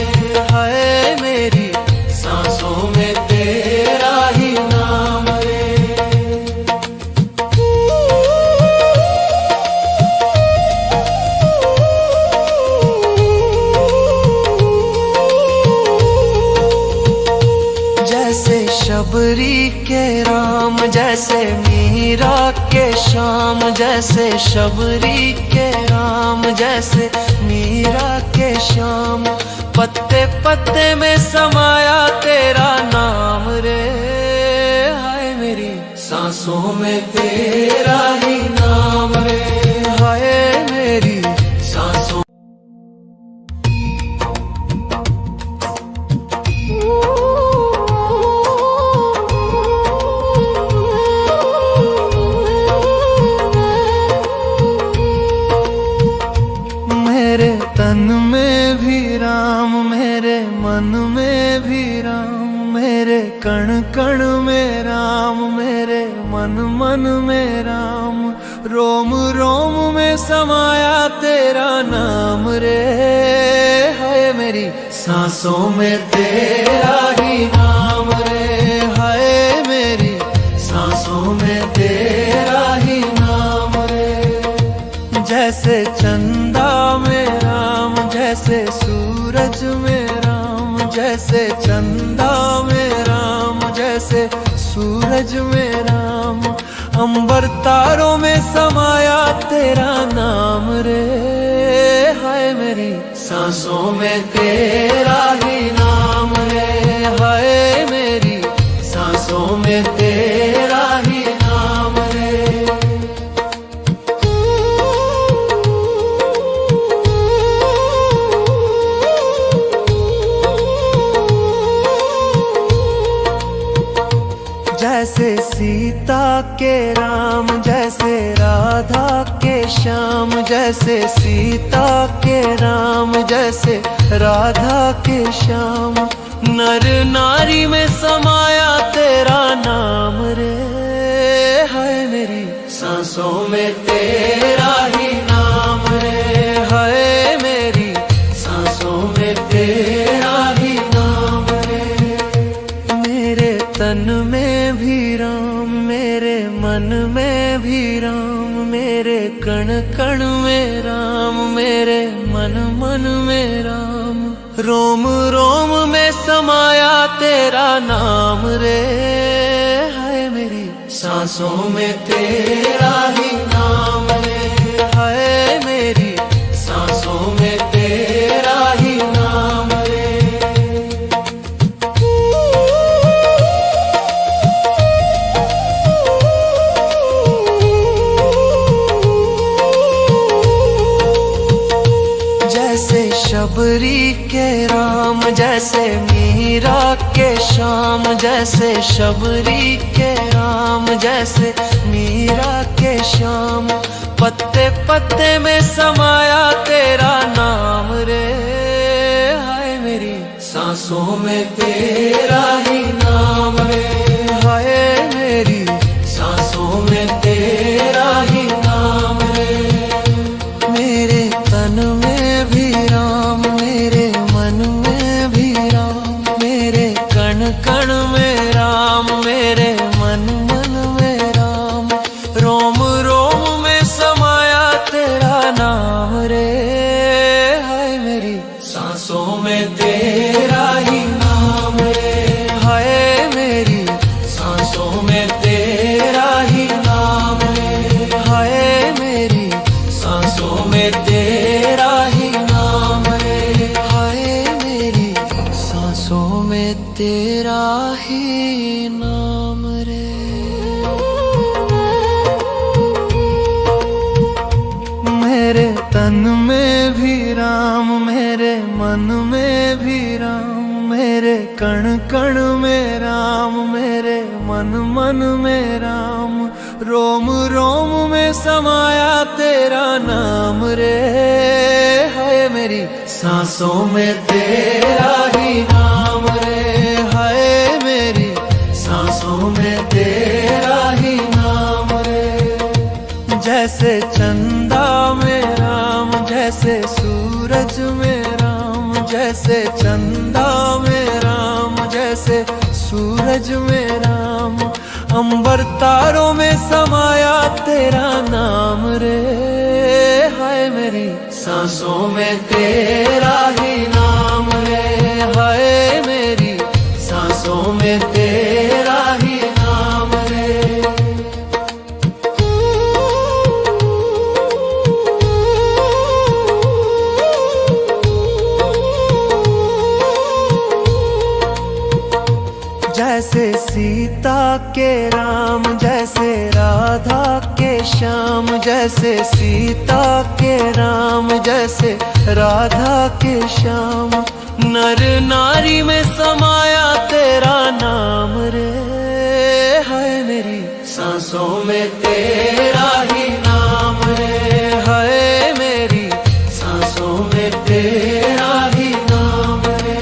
है मेरी सांसों में तेरा ही नाम रे। जैसे शबरी के राम, जैसे मीरा के श्याम, जैसे शबरी के राम, जैसे मीरा के श्याम। पत्ते पत्ते में समाया तेरा नाम रे, हाय मेरी सांसों में तेरा ही नाम रे, हाय मेरी सांसों। मेरे तन में भी राम, मेरे मन में भी राम, मेरे कण कण में राम, मेरे मन मन में राम। रोम रोम में समाया तेरा नाम रे, है मेरी सांसों में तेरा ही नाम रे, है मेरी सांसों में तेरा ही नाम रे। जैसे चंदा में राम, जैसे सूरज में राम, जैसे चंदा में राम, जैसे सूरज में राम। अंबर तारों में समाया तेरा नाम रे, हाय मेरी सांसों में तेरा ही नाम रे, हाय मेरी सांसों में तेरा ही नाम रे। जैसे सीता के राम, जैसे राधा के श्याम, जैसे सीता के राम, जैसे राधा के श्याम। नर नारी में समाया तेरा नाम रे, है मेरी सांसों में तेरा ही नाम रे, है मेरी सांसों में तेरा ही नाम रे। मेरे तन में भी राम, मेरे मन में भी राम, मेरे कण कण में राम, मेरे मन मन में राम। रोम रोम में समाया तेरा नाम रे, है मेरी सांसों में तेरा ही नाम रे, है मेरी सांसों में तेरा ही नाम रे। जैसे शबरी के राम, जैसे मीरा के श्याम, जैसे शबरी के राम, जैसे मीरा के श्याम। पत्ते पत्ते में समाया तेरा नाम रे, हाय मेरी सांसों में तेरा ही नाम रे, हाय मेरी सांसों में तेरा ही नाम रे। मेरे तन में भी राम, मेरे मन में भी राम, मेरे कण कण में राम, मेरे मन मन में राम। रोम रोम में समाया तेरा नाम रे, हाय मेरी सांसों में तेरा ही नाम रे, हाय मेरी सांसों में तेरा ही नाम रे, हाय मेरी सांसों में तेरा ही नाम रे, हाय मेरी तेरा ही नाम रे। मेरे तन में भी राम, मेरे मन में भी राम, मेरे कण कण में राम, मेरे मन मन में राम, रोम रोम में समाया तेरा नाम रे। हाय मेरी सांसों में तेरा ही नाम रे। हाय मेरी सांसों में तेरा ही नाम रे। जैसे चंदा में राम, जैसे सूरज में राम, जैसे चंदा में राम, जैसे सूरज में राम, अंबर तारों में समाया तेरा नाम रे। हाय मेरी सांसों में तेरा ही नाम रे। हाय मेरी सांसों में तेरा ही नाम रे। जैसे सीता के राम, जैसे राधा के श्याम, जैसे सीता के राम, जैसे राधा के श्याम, नर नारी में समाया तेरा नाम रे। हाय मेरी सांसों में तेरा ही नाम रे। हाय मेरी सांसों में तेरा ही नाम रे।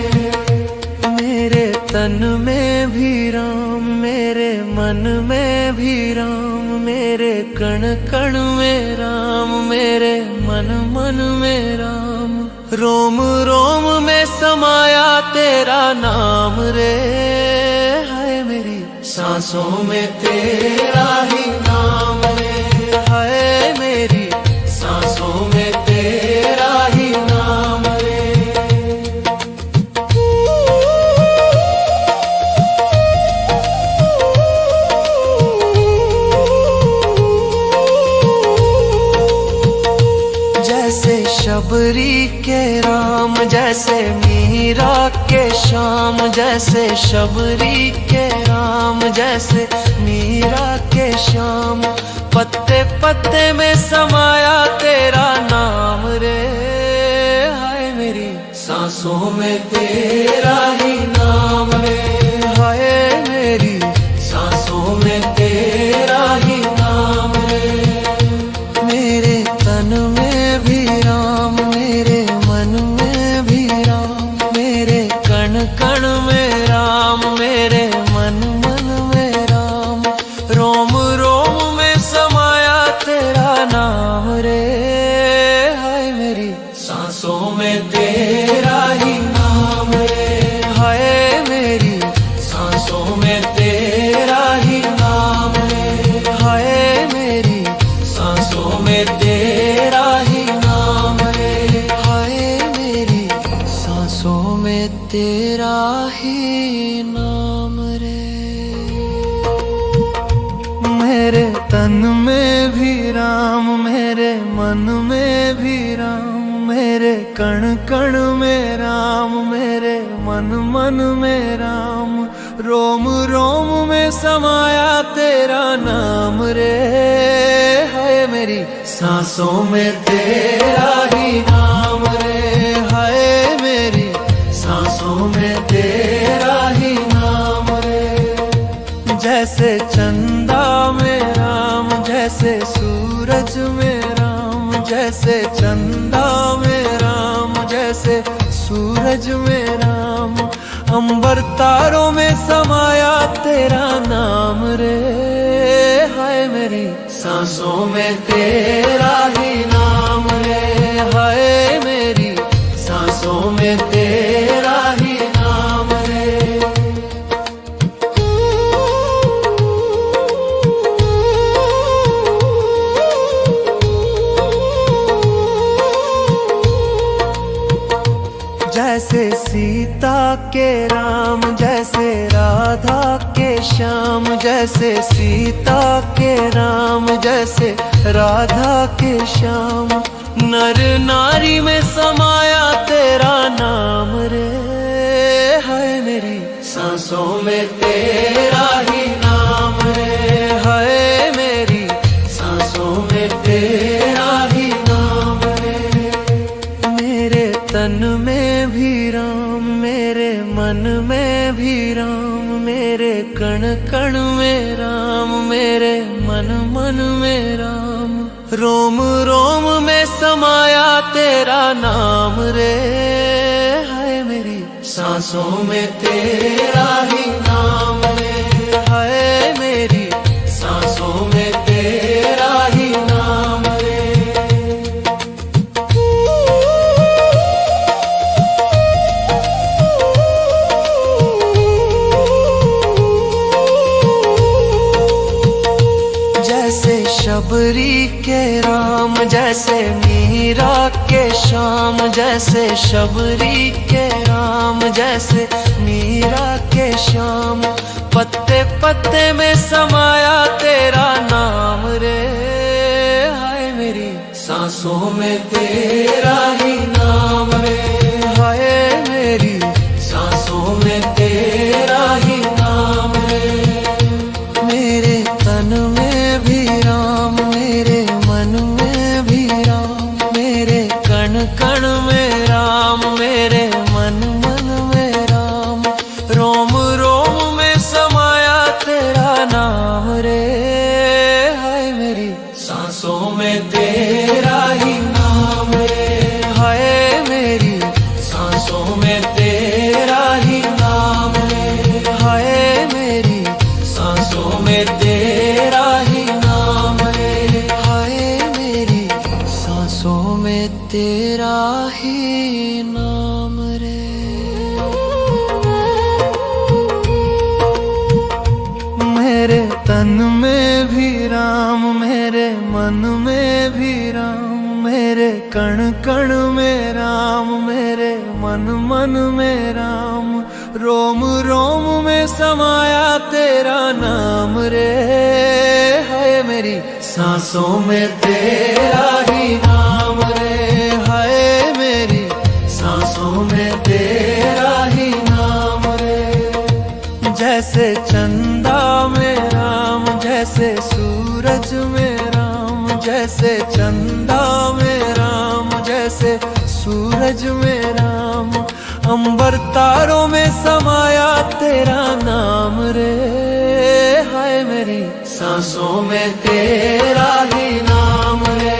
मेरे तन में भी राम, मेरे मन में भी राम, मेरे कण कण में राम, मेरे मन मन में राम, रोम रोम में समाया तेरा नाम रे। हाय मेरी सांसों में तेरा ही नाम रे। हाय मेरी सांसों में तेरा ही नाम रे। जैसे शबरी के राम, जैसे मीरा के श्याम, जैसे शबरी के राम, जैसे मीरा के श्याम, पत्ते पत्ते में समाया तेरा नाम रे। हाय मेरी सांसों में तेरा ही नाम रे। हाय मेरी सांसों में तेरा ही नाम रे। मेरे तन में भी राम, मेरे मन में भी राम, मेरे कण कण में राम, मेरे मन मन में राम, रोम रोम में समाया तेरा नाम रे। हाय मेरी सांसों में तेरा ही नाम रे। हाय मेरी सांसों में तेरा ही नाम रे। हाय मेरी सांसों में तेरा ही नाम रे। हाय मेरी सांसों में तेरा ही नाम रे। मेरे तन में भी राम, मेरे मन में भी राम, मेरे कण कण में राम, मेरे मन मन में राम, रोम रोम में समाया तेरा नाम रे। हाय मेरी सांसों में तेरा ही नाम रे। हाय मेरी सांसों में तेरा ही नाम रे। जैसे चंदा में राम, जैसे सूरज में राम, जैसे चंदा में राम, जैसे सूरज में राम, अंबर तारों में समाया तेरा नाम रे। हाय मेरी सांसों में तेरा ही नाम रे। हाय मेरी सांसों में तेरा ही नाम रे। जैसे सीता के राम, जैसे राधा के श्याम, जैसे सीता के राम, जैसे राधा के श्याम, नर नारी में समाया तेरा नाम रे। हाय मेरी सांसों में तेरा ही नाम रे, हाय मेरी सांसों में तेरा ही नाम रे। मेरे तन में भी राम, मेरे मन में भी राम, मेरे कण कण में राम, मेरे मन मन में राम। रोम रोम में समाया तेरा नाम रे, हाय मेरी सांसों में तेरा ही नाम रे, हाय मेरी सांसों में तेरा ही नाम रे। जैसे शबरी के राम, जैसे मीरा के श्याम, जैसे शबरी के राम, जैसे मीरा के श्याम। पत्ते पत्ते में समाया तेरा नाम रे, हाय मेरी सांसों में तेरा ही नाम रे, हाय मेरी सांसों में तेरा ही नाम रे। मेरे तन में भी राम, मेरे मन में भी राम, मेरे कण कण में राम, मेरे मन मन में राम। रोम रोम में समाया तेरा नाम रे, हाय मेरी सांसों में तेरा ही नाम रे, हाय मेरी सांसों में तेरा ही नाम रे, हाय मेरी सांसों में तेरा ही नाम रे, हाय मेरी सांसों में तेरा ही नाम रे। मेरे तन में भी राम, मेरे मन में भी राम, मेरे कण कण में राम, मेरे मन मन में राम। रोम रोम में समाया तेरा नाम रे, हाय मेरी सांसों में तेरा ही नाम रे, हाय मेरी सांसों में तेरा ही नाम रे। जैसे चंदा में राम, जैसे सूरज में राम, जैसे चंदा में राम, जैसे सूरज में राम। अंबर तारों में समाया तेरा नाम रे, हाय मेरी सांसों में तेरा ही नाम रे,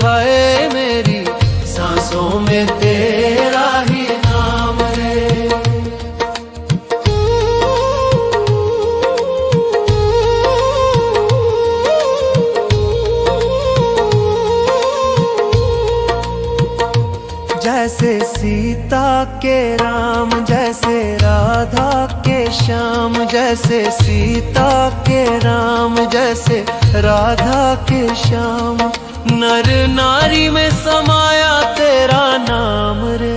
हाय मेरी सांसों में तेरा ही नाम रे। जैसे सीता के राम, जैसे राधा के श्याम, जैसे सीता के राम, जैसे राधा के श्याम। नर नारी में समाया तेरा नाम रे,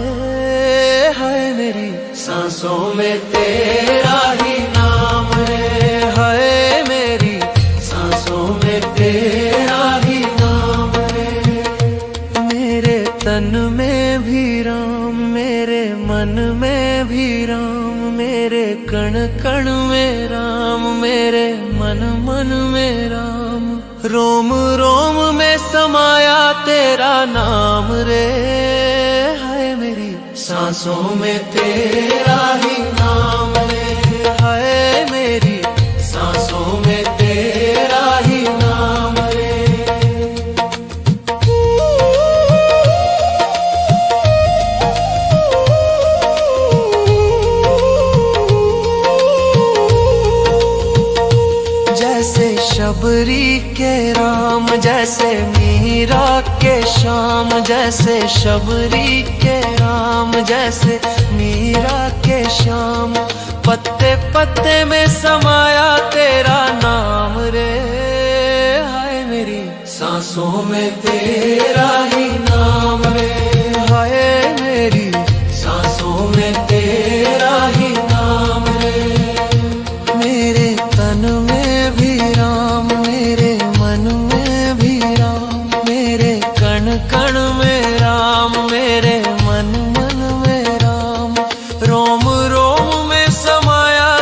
हाय मेरी सांसों में तेरा ही नाम रे, हाय मेरी सांसों में तेरा ही नाम रे। मेरे तन में भी राम, मेरे मन में भी राम, मेरे कण कण में राम, मेरे मन मन में राम। रोम रोम में समाया तेरा नाम रे, हाय मेरी सांसों में तेरा ही नाम रे, हाय मेरी सांसों में तेरा ही नाम रे। जैसे शबरी के राम, जैसे मीरा के श्याम, जैसे शबरी के राम, जैसे मीरा के श्याम। पत्ते पत्ते में समाया तेरा नाम रे, हाय मेरी सांसों में तेरा ही नाम रे, हाय मेरी सांसों में तेरा ही नाम रे। मेरे तन में भी राम, मेरे मन में भी राम, मेरे कण कण में राम, मेरे मन मन में राम। रोम रोम में समाया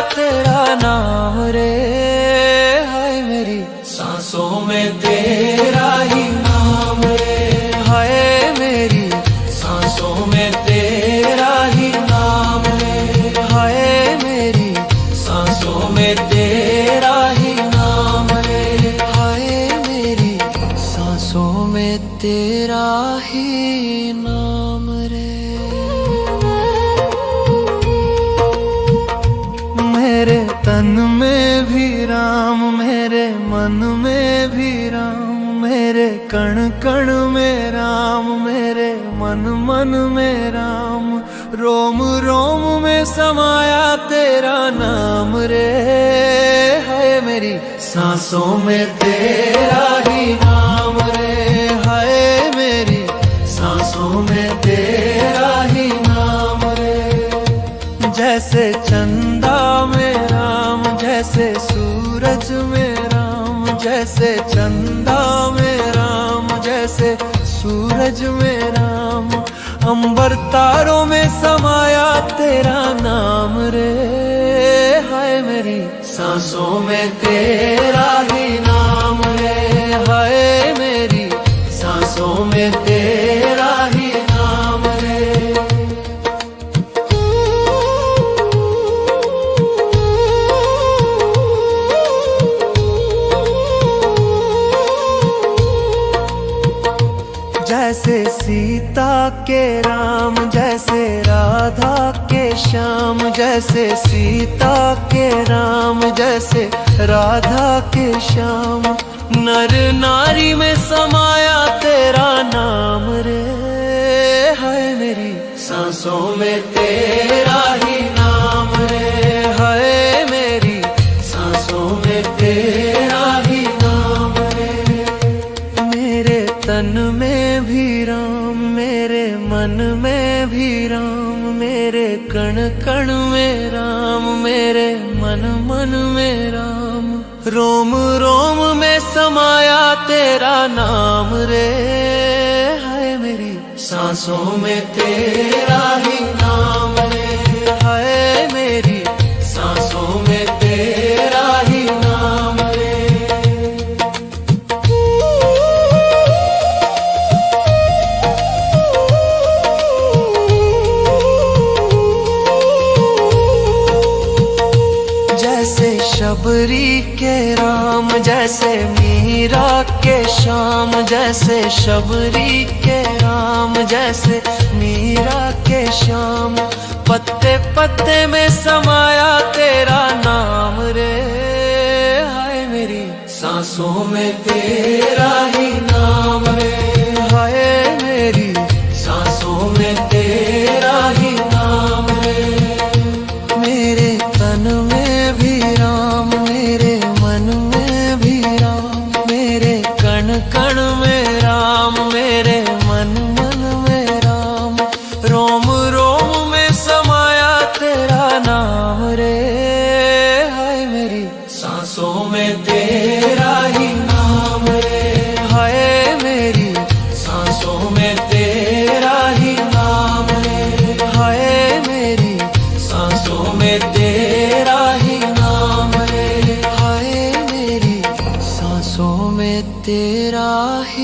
में तेरा ही नाम रे, हाय मेरी सांसों में तेरा ही नाम रे। मेरे तन में भी राम, मेरे मन में भी राम, मेरे कण कण में राम, मेरे मन मन में राम, रोम रोम में समाया तेरा नाम रे, हाय मेरी सांसों में तेरा ही नाम रे, हाय मेरी सांसों में तेरा ही नाम रे। जैसे चंदा में राम, जैसे सूरज में राम, जैसे चंदा में राम, जैसे सूरज में राम, अंबर तारों में समाया तेरा नाम रे, हाय मेरी सांसों में तेरा ही नाम रे, हाय मेरी सांसों में तेरा ही नाम रे। जैसे सीता के राम, जैसे राधा के श्याम, जैसे सीता के राम, जैसे राधा के श्याम, नर नारी में समाया तेरा नाम रे, हाय मेरी सांसों में तेरा ही नाम रे, हाय मेरी सांसों में तेरा ही नाम रे। मेरे तन में भी राम, मेरे मन में भी राम, मेरे कण कण में राम, मेरे मन मन में राम, रोम रोम में समाया तेरा नाम रे, हाय मेरी सांसों में तेरा ही नाम रे, हाय मेरी सांसों में तेरा ही नाम रे। जैसे शबरी के राम, जैसे मीरा के श्याम, जैसे शबरी के राम, जैसे मीरा के श्याम, पत्ते पत्ते में समाया तेरा नाम रे, हाय मेरी सांसों में तेरा ही नाम रे, हाय मेरी सांसों में तेरा ही नाम रे। मेरे तन में भी राम, मेरे मन में भी राम, मेरे कण कण में राम, मेरे मन मन में राम, रोम रोम में समाया तेरा नाम रे, हाय मेरी सांसों में तेरा ही नाम रे, हाय मेरी सांसों में तेरा ही नाम रे, हाय मेरी सांसों में तेरा ही नाम रे, हाय मेरी सांसों में तेरा ही